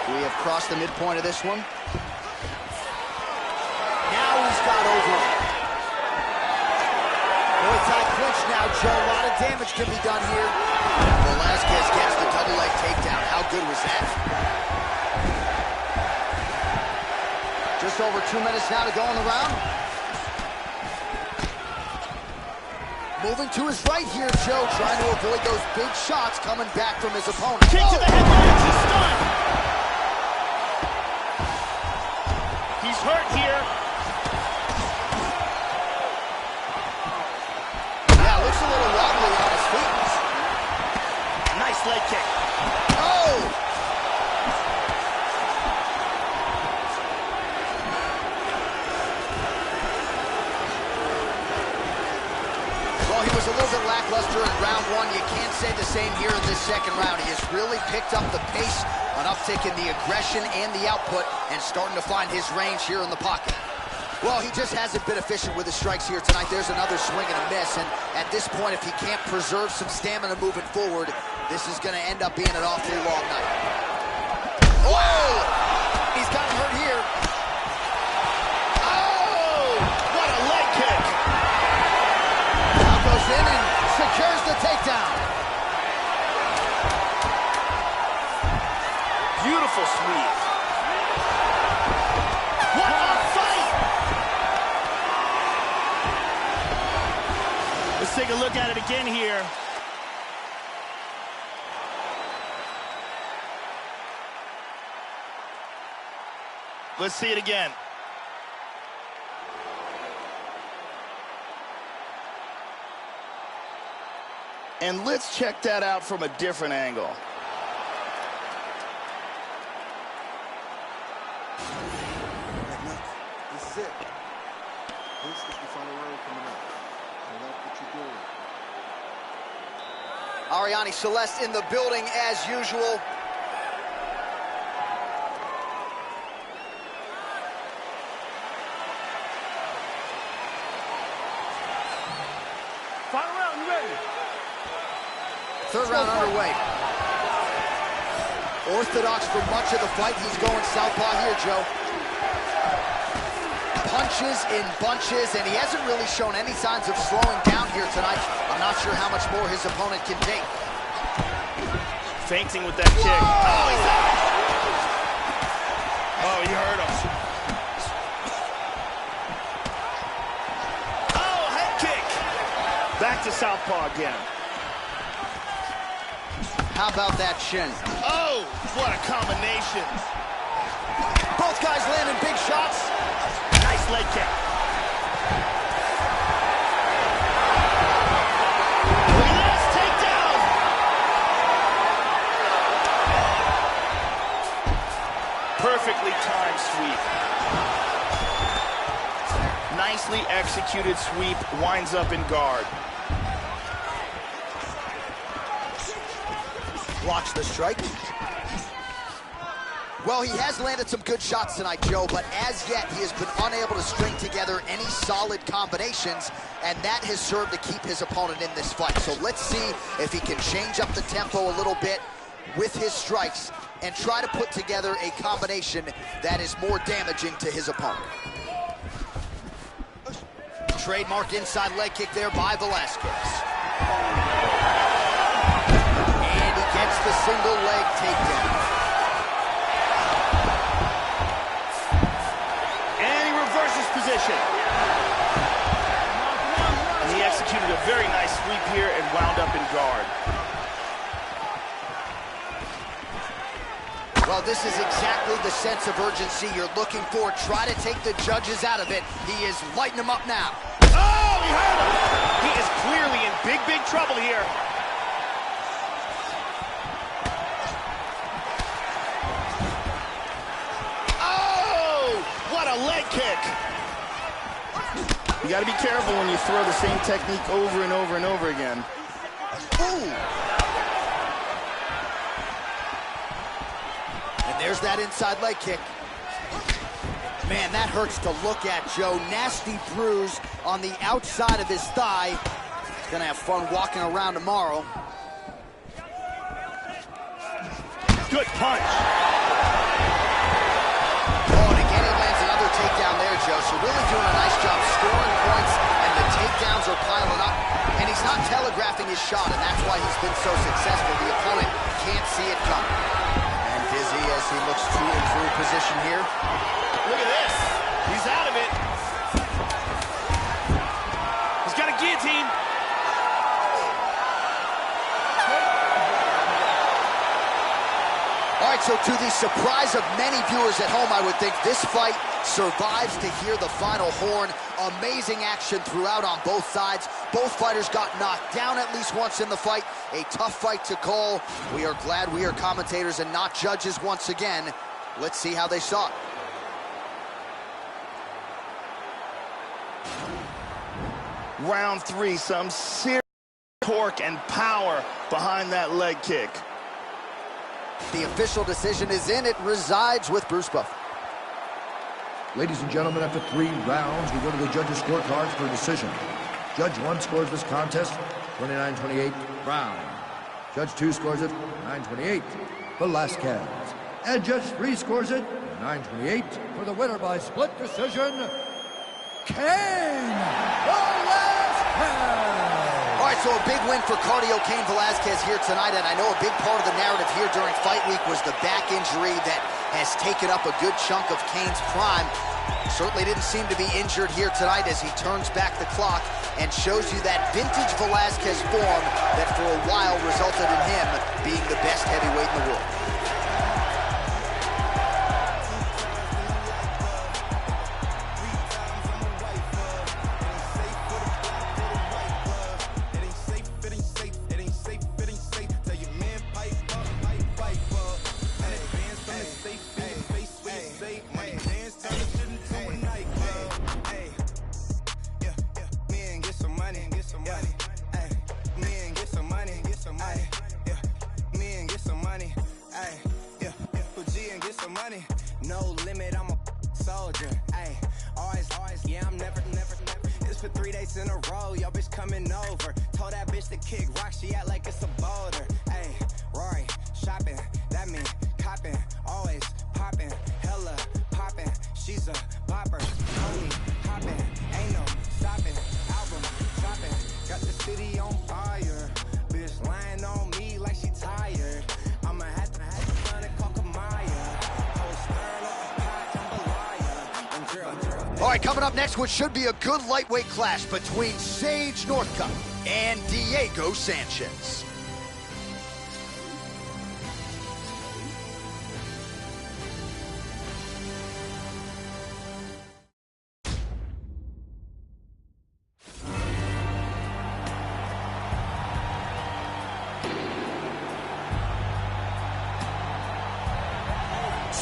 We have crossed the midpoint of this one. Now he's got over him. Muay Thai clinch now, Joe. A lot of damage can be done here. Velasquez gets the double leg takedown. How good was that? Just over 2 minutes now to go in the round. Moving to his right here, Joe, trying to avoid those big shots coming back from his opponent. Kick to the head, he's stunned. He's hurt here. Yeah, looks a little wobbly on his feet. Nice leg kick. Oh! Well, he was a little bit lackluster in round 1. You can't say the same here in this second round. He has really picked up the pace, an uptick in the aggression and the output, and starting to find his range here in the pocket. Well, he just hasn't been efficient with his strikes here tonight. There's another swing and a miss, and at this point, if he can't preserve some stamina moving forward, this is going to end up being an awfully long night. Whoa! He's gotten hurt here. Oh! What a leg kick! Now goes in and secures the takedown. Beautiful sweep. What a fight! Let's take a look at it again here. Let's see it again. And let's check that out from a different angle. This is it. This is the final round coming up. I like what you're doing. Ariane Celeste in the building as usual. Final round, you ready? Third round underway. Orthodox for much of the fight. He's going southpaw here, Joe. Punches in bunches, and he hasn't really shown any signs of slowing down here tonight. I'm not sure how much more his opponent can take. Feinting with that kick. Oh, he's out. Oh, he hurt him. Oh, head kick. Back to southpaw again. How about that shin? Oh, what a combination. Both guys landing big shots. Nice leg kick. time sweep. Nicely executed sweep, winds up in guard. Blocks the strike. Well, he has landed some good shots tonight, Joe, but as yet he has been unable to string together any solid combinations, and that has served to keep his opponent in this fight. So let's see if he can change up the tempo a little bit with his strikes and try to put together a combination that is more damaging to his opponent. Trademark inside leg kick there by Velasquez. And he gets the single leg takedown. And he reverses position. And he executed a very nice sweep here and wound up in guard. Well, this is exactly the sense of urgency you're looking for. Try to take the judges out of it. He is lighting them up now. Oh, he hurt him. He is clearly in big, big trouble here. Oh, what a leg kick. You got to be careful when you throw the same technique over and over and over again. Ooh. And there's that inside leg kick. Man, that hurts to look at, Joe. Nasty bruise on the outside of his thigh. He's gonna have fun walking around tomorrow. Good punch. Oh, and again, he lands another takedown there, Joe. So really doing a nice job scoring points, and the takedowns are piling up. And he's not telegraphing his shot, and that's why he's been so successful. The opponent can't see it coming. And dizzy as he looks to improve position here. Look at this. He's out of it. He's got a guillotine. All right, so to the surprise of many viewers at home, I would think this fight survives to hear the final horn. Amazing action throughout on both sides. Both fighters got knocked down at least once in the fight. A tough fight to call. We are glad we are commentators and not judges once again. Let's see how they saw it. Round three, some serious torque and power behind that leg kick. The official decision is in. It resides with Bruce Belfort. Ladies and gentlemen, after 3 rounds, we go to the judges' scorecards for a decision. Judge 1 scores this contest 29-28 round. Judge 2 scores it 9-28 Velasquez. And Judge 3 scores it 9-28 for the winner by split decision, Cain Velasquez. All right, so a big win for Cardio Cain Velasquez here tonight, and I know a big part of the narrative here during Fight Week was the back injury that has taken up a good chunk of Cain's prime. Certainly didn't seem to be injured here tonight as he turns back the clock and shows you that vintage Velasquez form that for a while resulted in him being the best heavyweight in the world. No limit, I'm a soldier. Ay, always, yeah, I'm never. It's for 3 days in a row, yo bitch coming over. Told that bitch to kick rock, she act like it's a boulder. Ay, Rory, shopping, that mean copping, always popping, hella popping. She's a popper, homie, hopping, ain't no stopping. Album dropping, got the city on fire. Bitch lying on me like she tired. I'ma have to find a All right, coming up next, what should be a good lightweight clash between Sage Northcutt and Diego Sanchez.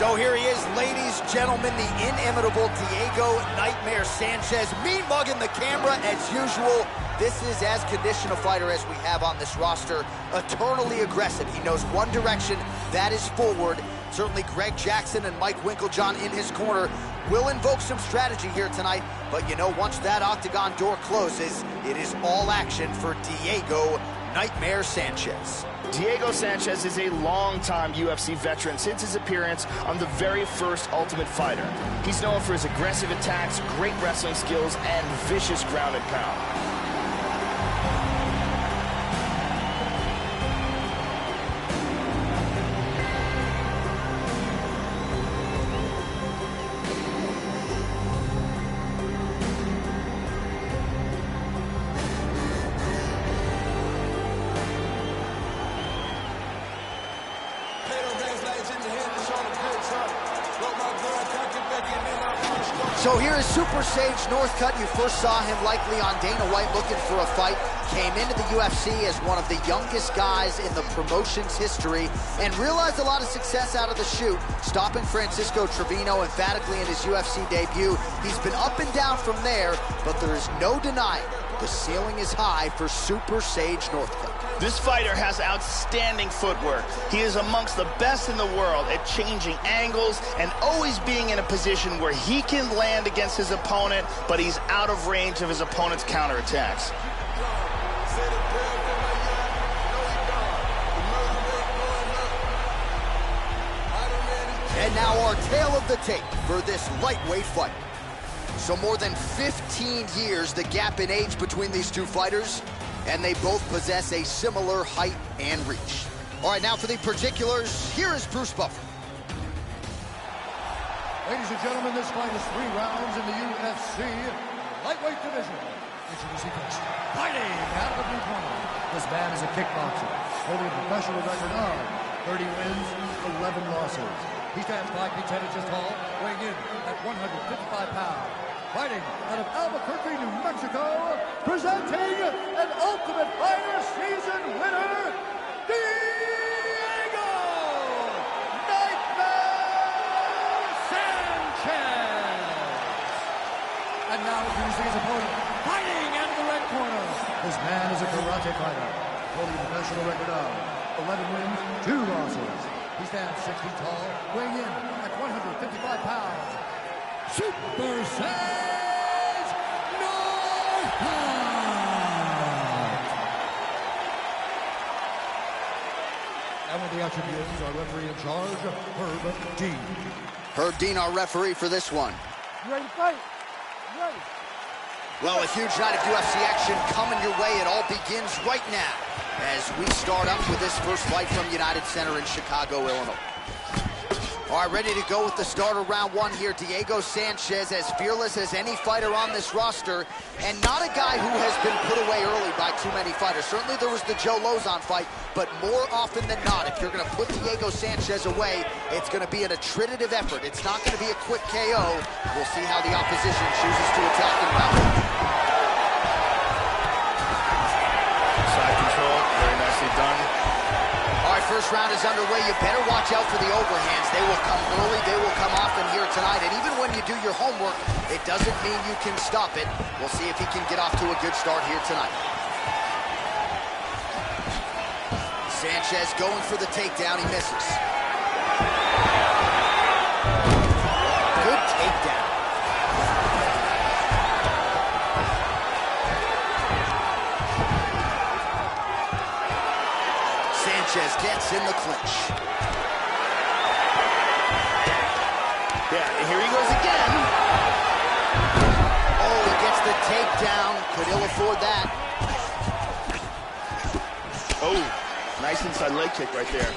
So here he is, ladies, gentlemen, the inimitable Diego Nightmare Sanchez, mean-mugging the camera as usual. This is as conditioned a fighter as we have on this roster, eternally aggressive. He knows one direction, that is forward. Certainly Greg Jackson and Mike Winklejohn in his corner will invoke some strategy here tonight, but you know, once that octagon door closes, it is all action for Diego Nightmare Sanchez. Diego Sanchez is a longtime UFC veteran since his appearance on the very first Ultimate Fighter. He's known for his aggressive attacks, great wrestling skills, and vicious ground and pound. So here is Super Sage Northcutt. You first saw him likely on Dana White looking for a fight. Came into the UFC as one of the youngest guys in the promotion's history and realized a lot of success out of the chute, stopping Francisco Trevino emphatically in his UFC debut. He's been up and down from there, but there is no denying the ceiling is high for Super Sage Northcutt. This fighter has outstanding footwork. He is amongst the best in the world at changing angles and always being in a position where he can land against his opponent, but he's out of range of his opponent's counterattacks. And now our tale of the tape for this lightweight fight. So more than 15 years, the gap in age between these two fighters, and they both possess a similar height and reach. All right, now for the particulars, here is Bruce Belfort. Ladies and gentlemen, this fight is 3 rounds in the UFC lightweight division. Introducing first, fighting out of the blue corner. This man is a kickboxer, holding a professional record of 30 wins, 11 losses. He stands 5 feet 10 inches tall, weighing in at 155 pounds. Fighting out of Albuquerque, New Mexico, presenting an Ultimate Fighter season winner, Diego Nightmare Sanchez. And now introducing his opponent, fighting out of the red corner. This man is a karate fighter, holding a professional record of 11 wins, 2 losses. He stands 6 feet tall, weighing in at 155 pounds. Super Sage Northcutt. And with the action begins, our referee in charge, Herb Dean. Herb Dean, our referee for this one. You ready to fight? You ready? Well, a huge night of UFC action coming your way. It all begins right now as we start up with this first fight from United Center in Chicago, Illinois. All right, ready to go with the starter round 1 here. Diego Sanchez, as fearless as any fighter on this roster, and not a guy who has been put away early by too many fighters. Certainly there was the Joe Lozon fight, but more often than not, if you're going to put Diego Sanchez away, it's going to be an attritive effort. It's not going to be a quick KO. We'll see how the opposition chooses to attack him now. Side control, very nicely done. All right, first round is underway. You better watch out for the overhands. They will come early, they will come often here tonight. And even when you do your homework, it doesn't mean you can stop it. We'll see if he can get off to a good start here tonight. Sanchez going for the takedown, he misses. Good takedown. Sanchez gets in the clinch. Yeah, here he goes again. Oh, he gets the takedown. Could ill afford that. Oh, nice inside leg kick right there.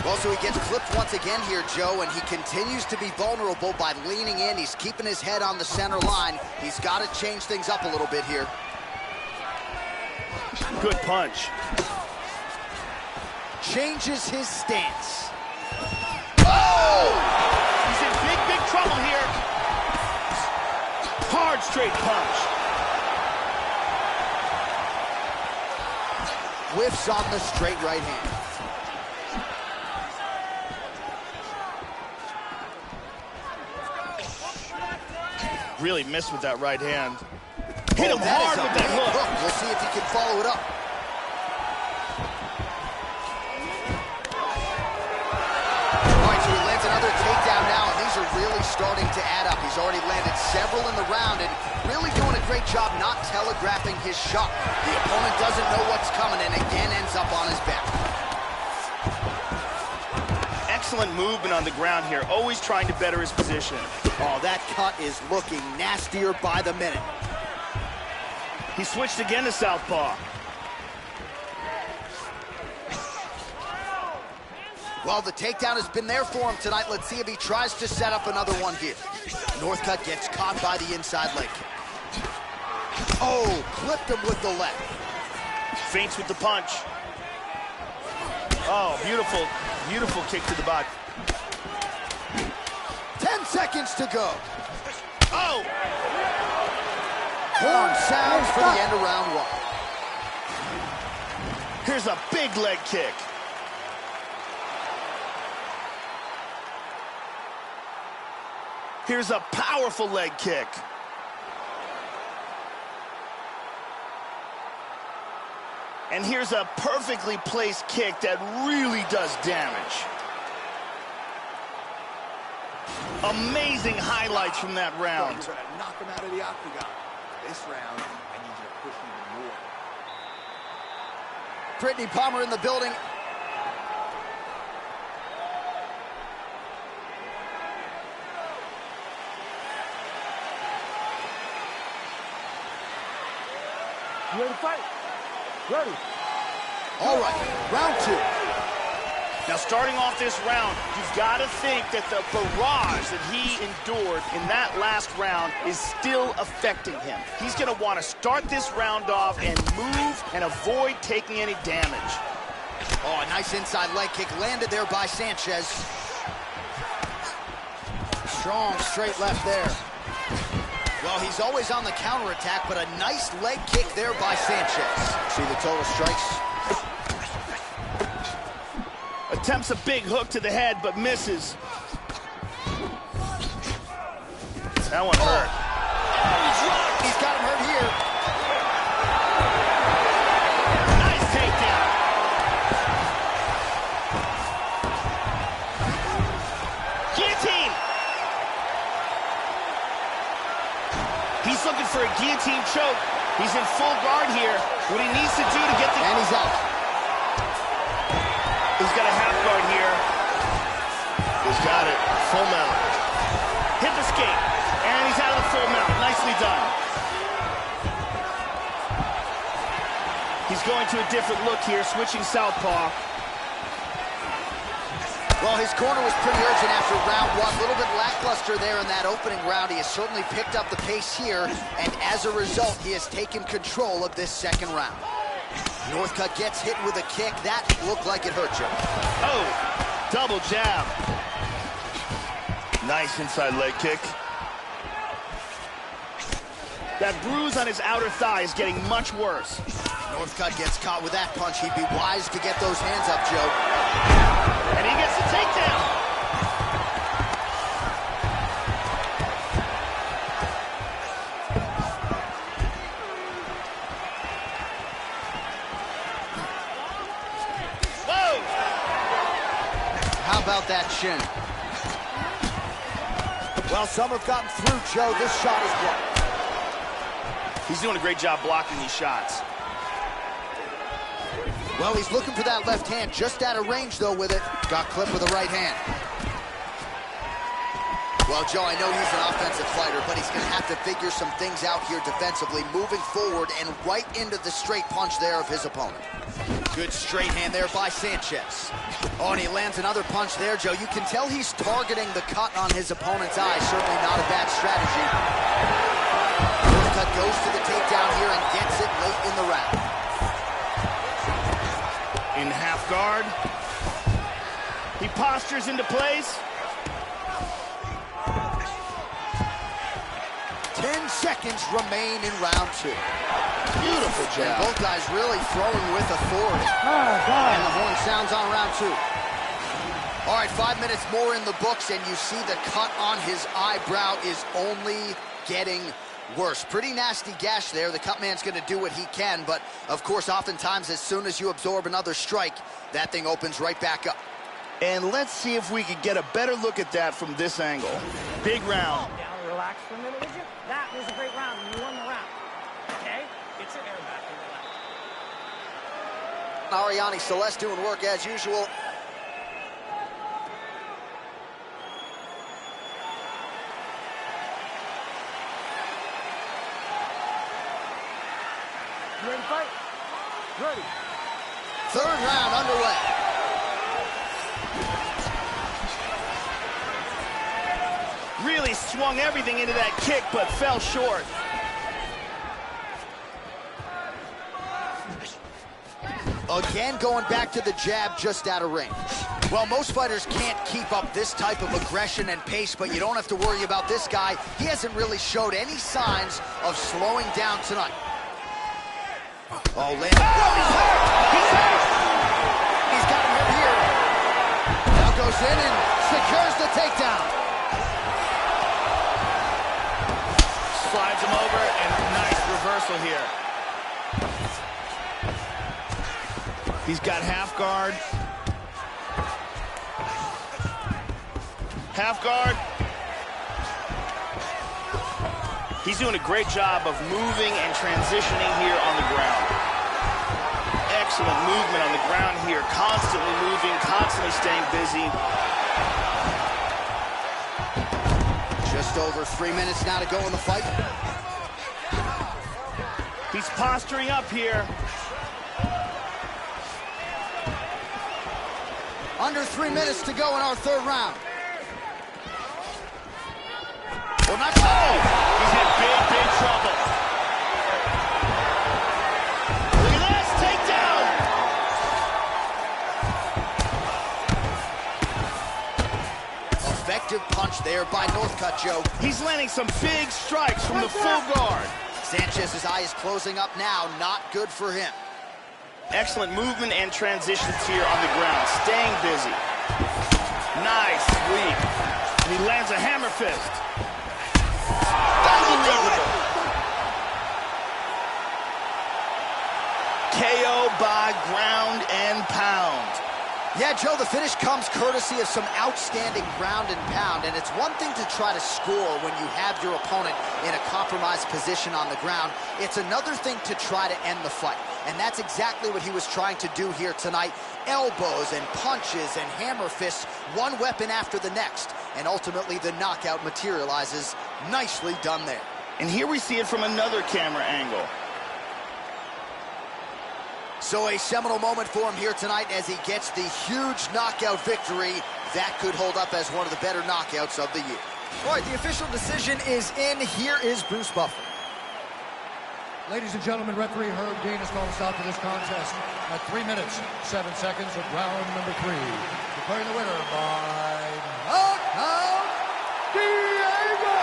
Well, so he gets clipped once again here, Joe, and he continues to be vulnerable by leaning in. He's keeping his head on the center line. He's got to change things up a little bit here. Good punch. Changes his stance. Oh! He's in big, big trouble here. Hard straight punch. Whiffs on the straight right hand. Really missed with that right hand. Hit him hard with that hook. We'll see if he can follow it up. All right, so he lands another takedown now, and these are really starting to add up. He's already landed several in the round and really doing a great job not telegraphing his shot. The opponent doesn't know what's coming and again ends up on his back. Excellent movement on the ground here, always trying to better his position. Oh, that cut is looking nastier by the minute. He switched again to southpaw. Well, the takedown has been there for him tonight. Let's see if he tries to set up another one here. Northcutt gets caught by the inside leg kick. Oh, clipped him with the left. Feints with the punch. Oh, beautiful, beautiful kick to the body. 10 seconds to go. Oh! Horn sounds for the end of round one. Here's a big leg kick. Here's a powerful leg kick. And here's a perfectly placed kick that really does damage. Amazing highlights from that round. You're gonna knock him out of the octagon. This round, I need you to push even more. Brittany Palmer in the building. You ready to fight? Ready. All right, round two. Now, starting off this round, you've got to think that the barrage that he endured in that last round is still affecting him. He's going to want to start this round off and move and avoid taking any damage. Oh, a nice inside leg kick landed there by Sanchez. Strong straight left there. Well, he's always on the counterattack, but a nice leg kick there by Sanchez. See the total strikes? Attempts a big hook to the head, but misses. That one hurt. He's got him hurt here. Nice takedown. Guillotine. He's looking for a guillotine choke. He's in full guard here. What he needs to do to get the... And he's out. He's got a half guard here. He's got it. Full mount. Hip escape. And he's out of the full mount. Nicely done. He's going to a different look here, switching southpaw. Well, his corner was pretty urgent after round one. A little bit lackluster there in that opening round. He has certainly picked up the pace here, and as a result, he has taken control of this second round. Northcutt gets hit with a kick. That looked like it hurt you. Oh, double jab. Nice inside leg kick. That bruise on his outer thigh is getting much worse. Northcutt gets caught with that punch. He'd be wise to get those hands up, Joe. And he gets the takedown. How about that shin? Well, some have gotten through, Joe. This shot is blocked. He's doing a great job blocking these shots. Well, he's looking for that left hand, just out of range, though, with it. Got clipped with the right hand. Well, Joe, I know he's an offensive fighter, but he's going to have to figure some things out here defensively, moving forward and right into the straight punch there of his opponent. Good straight hand there by Sanchez. Oh, and he lands another punch there, Joe. You can tell he's targeting the cut on his opponent's eye. Certainly not a bad strategy. Northcutt goes to the takedown here and gets it late in the round. In half guard. He postures into place. 10 seconds remain in round two. Beautiful jab. And both guys really throwing with authority. And the horn sounds on round two. All right, 5 minutes more in the books, and you see the cut on his eyebrow is only getting worse. Pretty nasty gash there. The cut man's going to do what he can, but of course, oftentimes, as soon as you absorb another strike, that thing opens right back up. And let's see if we could get a better look at that from this angle. Big round. Now relax for a minute, would you? That was a great round. You won the round. Okay? Get your air back and relax. Ariane Celeste doing work as usual. You ready to fight? Ready. Third round underway. Really swung everything into that kick, but fell short. Again, going back to the jab just out of range. Well, most fighters can't keep up this type of aggression and pace, but you don't have to worry about this guy. He hasn't really showed any signs of slowing down tonight. Oh, landed. He's hurt! He's got him hit here. Now goes in and secures the takedown. Slides him over, and nice reversal here. He's got half guard. Half guard. He's doing a great job of moving and transitioning here on the ground. Excellent movement on the ground here. Constantly moving, constantly staying busy. Just over 3 minutes now to go in the fight. He's posturing up here. Under 3 minutes to go in our third round. Well, not so. He's in big, big trouble. Look at this, takedown. Effective punch there by Northcutt, Joe. He's landing some big strikes from the full guard. Sanchez's eye is closing up now. Not good for him. Excellent movement and transitions here on the ground. Staying busy. Nice sweep. And he lands a hammer fist. Unbelievable. KO by ground and pound. Yeah, Joe, the finish comes courtesy of some outstanding ground and pound, and it's one thing to try to score when you have your opponent in a compromised position on the ground. It's another thing to try to end the fight, and that's exactly what he was trying to do here tonight. Elbows and punches and hammer fists, one weapon after the next, and ultimately the knockout materializes. Nicely done there. And here we see it from another camera angle. So a seminal moment for him here tonight as he gets the huge knockout victory. That could hold up as one of the better knockouts of the year. All right, the official decision is in. Here is Bruce Buffer. Ladies and gentlemen, referee Herb Dean has called a stop to this contest at 3 minutes, 7 seconds of round number 3. Declaring the winner by knockout, Diego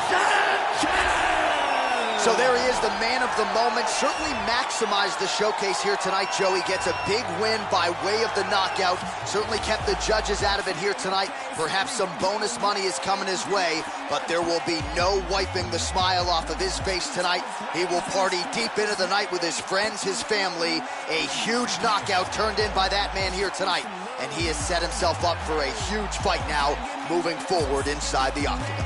Sanchez! So there he is, the man of the moment. Certainly maximized the showcase here tonight, Joe. He gets a big win by way of the knockout. Certainly kept the judges out of it here tonight. Perhaps some bonus money is coming his way, but there will be no wiping the smile off of his face tonight. He will party deep into the night with his friends, his family. A huge knockout turned in by that man here tonight, and he has set himself up for a huge fight now, moving forward inside the octagon.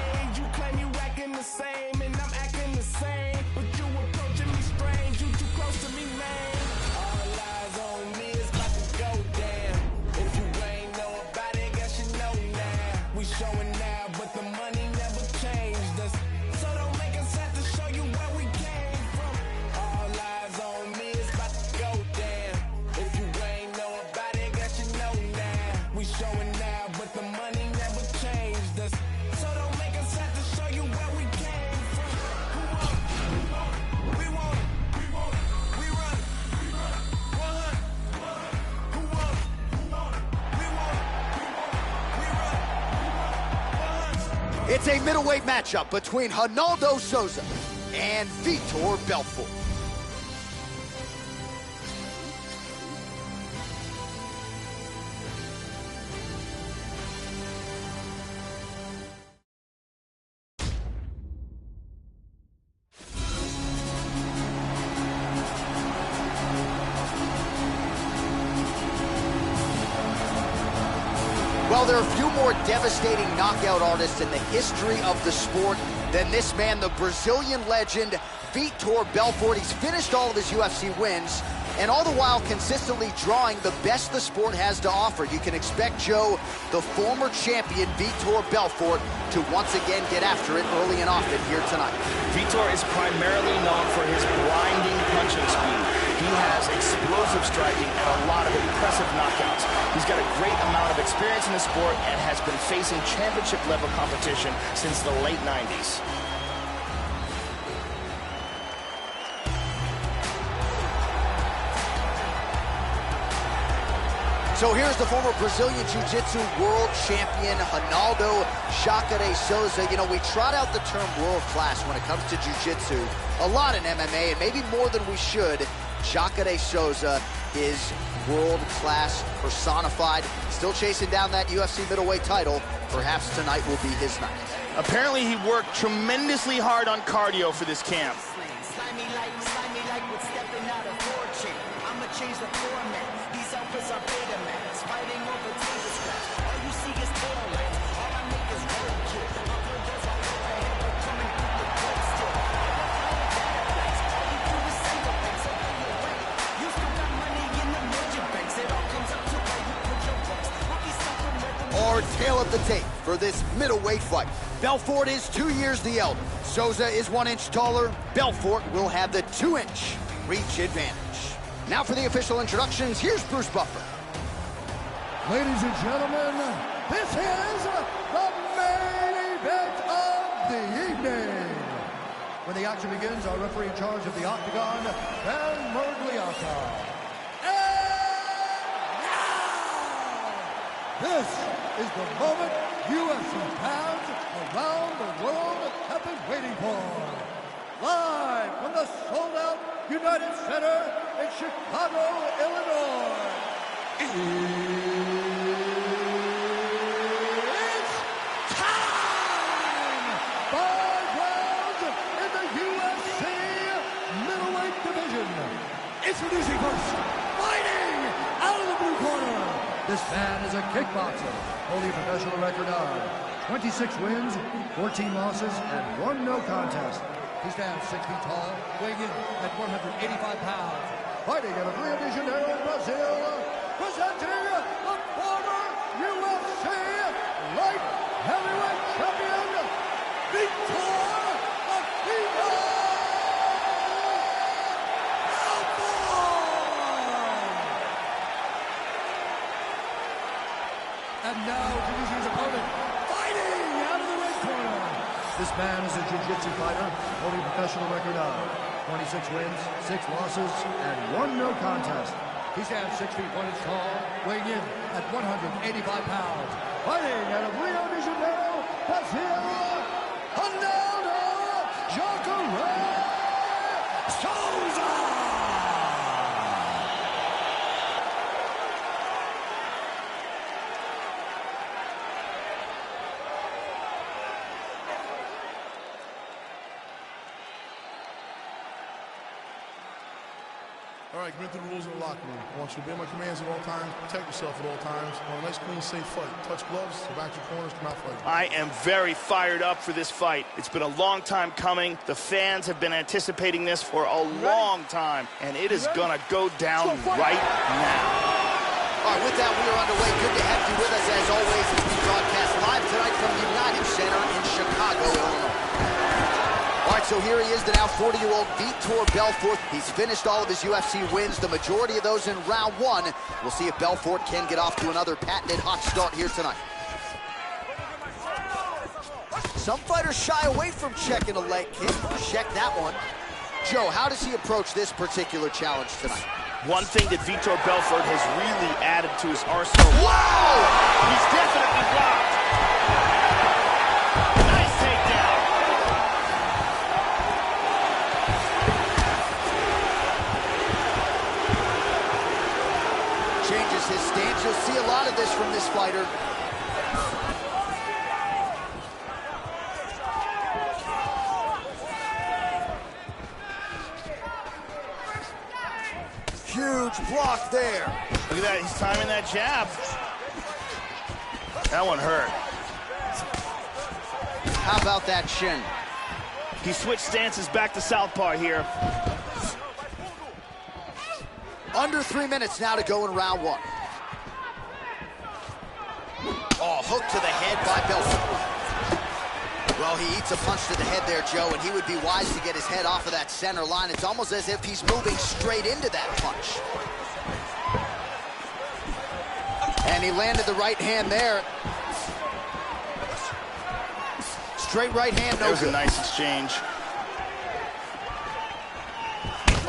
It's a middleweight matchup between Ronaldo Souza and Vitor Belfort. Well, there are a few more devastating knockout artists in the history of the sport than this man, the Brazilian legend, Vitor Belfort. He's finished all of his UFC wins, and all the while consistently drawing the best the sport has to offer. You can expect, Joe, the former champion, Vitor Belfort, to once again get after it early and often here tonight. Vitor is primarily known for his blinding punching speed. He has explosive striking and a lot of impressive knockouts. He's got a great amount of experience in the sport and has been facing championship-level competition since the late 90s. So here's the former Brazilian Jiu-Jitsu world champion, Ronaldo Jacare Souza. You know, we trot out the term world class when it comes to Jiu-Jitsu a lot in MMA, and maybe more than we should. Jacare Souza is world class personified. Still chasing down that UFC middleweight title. Perhaps tonight will be his night. Apparently he worked tremendously hard on cardio for this camp. Slimy like what's stepping out of fortune. I'ma change the format. These outputs are beta mats. Fighting over table scraps. All you see is tail lights. All I make is roadkill. Upper doors all overhead. We're coming through the quick still. All you do is say the banks are on your way. You still got money in the major banks. It all comes up to where you put your bucks. I'll be something with Our tail of the tape for this middleweight fight. Belfort is 2 years the elder. Souza is 1 inch taller. Belfort will have the 2-inch reach advantage. Now for the official introductions, here's Bruce Buffer. Ladies and gentlemen, this is the main event of the evening. When the action begins, our referee in charge of the Octagon, Ben Mergliata. And now, this is the moment UFC fans around the world have been waiting for. Live from the sold-out United Center in Chicago, Illinois. It's time! 5 rounds in the UFC middleweight division. Introducing first, fighting out of the blue corner. This man is a kickboxer, holding a professional record of 26 wins, 14 losses, and 1 no contest. He stands 6 feet tall, weighing in at 185 pounds. Fighting out of Rio de Janeiro, Brazil, presenting the former UFC light heavyweight champion, Vitor Belfort! And now, introducing his opponent, fighting out of the red corner. This man is a jiu-jitsu fighter, holding a professional record of 26 wins, 6 losses, and 1 no contest. He stands 6 feet 1 inch tall, weighing in at 185 pounds. Fighting out of Rio de Janeiro, Brazil, Ronaldo Jacare Souza! All right, commit to the rules of the locker room. I want you to obey my commands at all times, protect yourself at all times. I want a nice, clean, safe fight. Touch gloves, back your corners, come out fighting. I am very fired up for this fight. It's been a long time coming. The fans have been anticipating this for a long time, and it is gonna go down right now. All right, with that, we are underway. Good to have you with us, as always, as we broadcast live tonight from the United Center in Chicago, Illinois. All right, so here he is, the now 40-year-old Vitor Belfort. He's finished all of his UFC wins, the majority of those in round 1. We'll see if Belfort can get off to another patented hot start here tonight. Some fighters shy away from checking a leg kick. Check that one. Joe, how does he approach this particular challenge tonight? One thing that Vitor Belfort has really added to his arsenal. Whoa! He's definitely blocked. Nice takedown. Changes his stance. You'll see a lot of this from this fighter. Huge block there. Look at that, he's timing that jab. That one hurt. How about that shin? He switched stances back to southpaw here. Under 3 minutes now to go in round one. Oh, hook to the head by Belfort. Well, he eats a punch to the head there, Joe, and he would be wise to get his head off of that center line. It's almost as if he's moving straight into that punch. And he landed the right hand there. Straight right hand, no That was good. a nice exchange.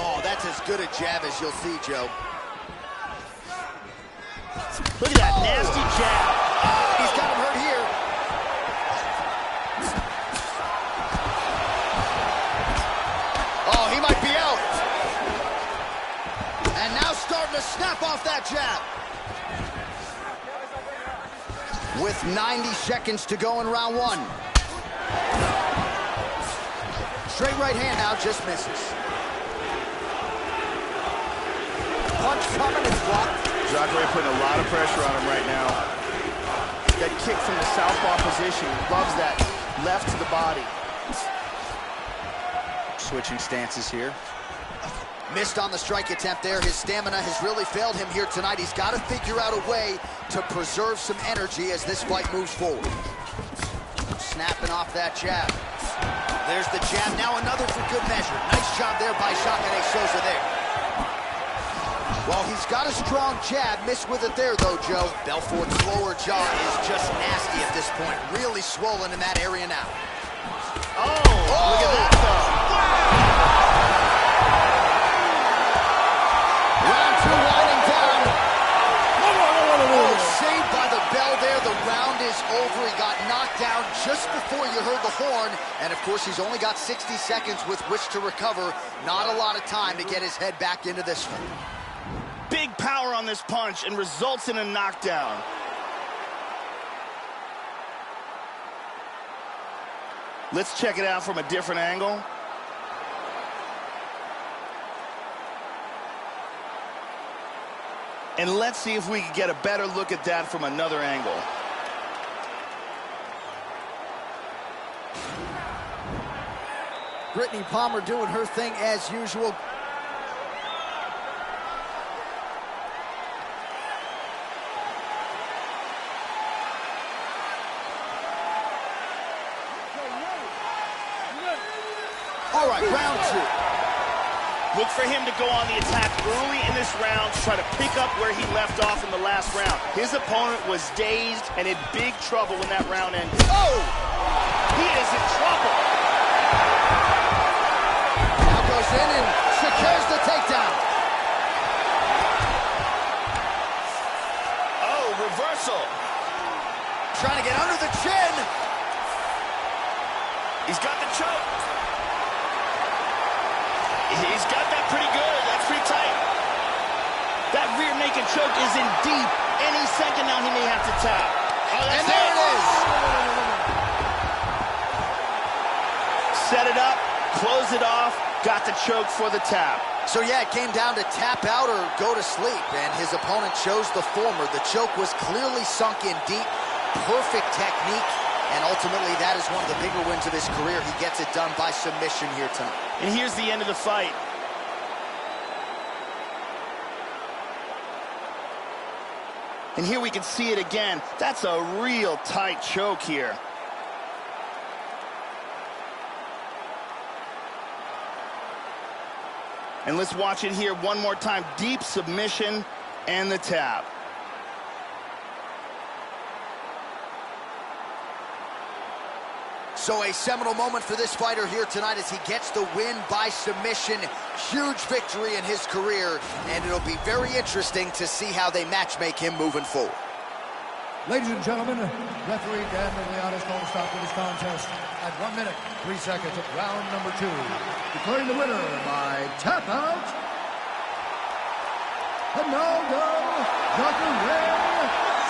Oh, that's as good a jab as you'll see, Joe. Look at that nasty jab. Oh, he's got him hurt here. Oh, he might be out. And now starting to snap off that jab. With 90 seconds to go in round one. Straight right hand now, just misses. Punch coming, it's blocked. Jacare putting a lot of pressure on him right now. That kick from the southpaw position, loves that left to the body. Switching stances here. Missed on the strike attempt there. His stamina has really failed him here tonight. He's got to figure out a way to preserve some energy as this fight moves forward. Snapping off that jab. There's the jab, now another for good measure. Nice job there by Souza there. Well, he's got a strong jab, missed with it there though, Joe. Belfort's lower jaw is just nasty at this point. Really swollen in that area now. Oh, look at that though. Round two winding down. Oh, saved by the bell there. The round is over. He got knocked down just before you heard the horn. And of course, he's only got 60 seconds with which to recover. Not a lot of time to get his head back into this one. Big power on this punch and results in a knockdown. Let's check it out from a different angle. And let's see if we can get a better look at that from another angle. Brittany Palmer doing her thing as usual. All right, round two. Look for him to go on the attack early in this round to try to pick up where he left off in the last round. His opponent was dazed and in big trouble when that round ended. Oh! He is in trouble. Now goes in and secures the takedown. Oh, reversal. Trying to get under the chin. He's got the choke. He's got that pretty good. That's pretty tight. That rear naked choke is in deep. Any second now he may have to tap. Oh, that's and there it is. Set it up, close it off, got the choke for the tap. So yeah, it came down to tap out or go to sleep, and his opponent chose the former. The choke was clearly sunk in deep. Perfect technique. And ultimately, that is one of the bigger wins of his career. He gets it done by submission here tonight. And here's the end of the fight. And here we can see it again. That's a real tight choke here. And let's watch it here one more time. Deep submission and the tap. So a seminal moment for this fighter here tonight as he gets the win by submission. Huge victory in his career, and it'll be very interesting to see how they matchmake him moving forward. Ladies and gentlemen, referee Dan Migliana's called to stop with this contest at 1 minute, 3 seconds of round number 2. Declaring the winner by tap out,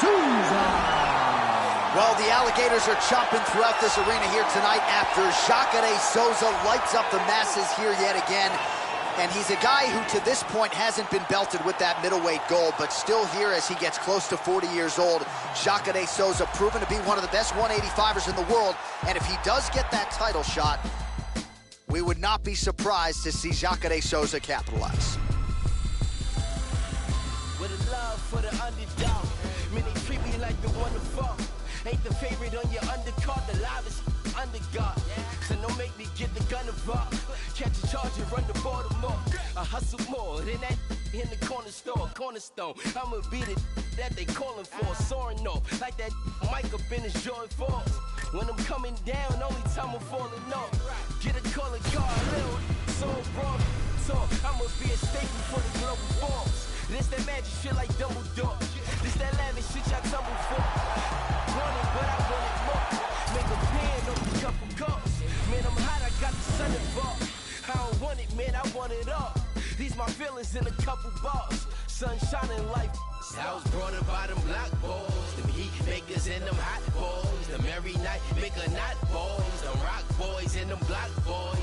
Souza. Well, the alligators are chomping throughout this arena here tonight after Souza lights up the masses here yet again. And he's a guy who, to this point, hasn't been belted with that middleweight gold, but still here as he gets close to 40 years old. Jacare Souza, proven to be one of the best 185ers in the world, and if he does get that title shot, we would not be surprised to see Jacare Souza capitalize. With a love for the underdog, man, they treat me like the one to fall. Ain't the favorite on your undercard, the loudest undergod. So don't make me get the gun involved. Catch a charge and run the Baltimore. I hustle more than that in the corner store, cornerstone. I'ma be the that they calling for, soaring off like that mic up in his Jordan 4s. When I'm coming down, only time I'm falling off. Get a color card, little so broad. So I'ma be a staple for the global force. This that magic shit like Dumbledore. This that lavish shit y'all tumble for. Want it, but I want it more. Make a pen on a couple cups. Man, I'm hot, I got the sun involved. I don't want it, man, I want it all. These my feelings in a couple bars. Sun shining like I was brought up by them block boys, them heat makers and them hot boys, them every night make a knot boys, them rock boys and them block boys.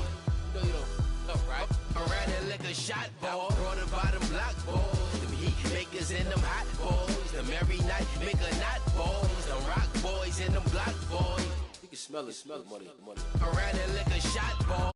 No, you don't know, right? Around here like a shot boy, brought up by them block boys, them heat makers and them hot boys, them every night make a knot boys, them rock boys and them block boys. You can smell it, money. Around here like a shot boy.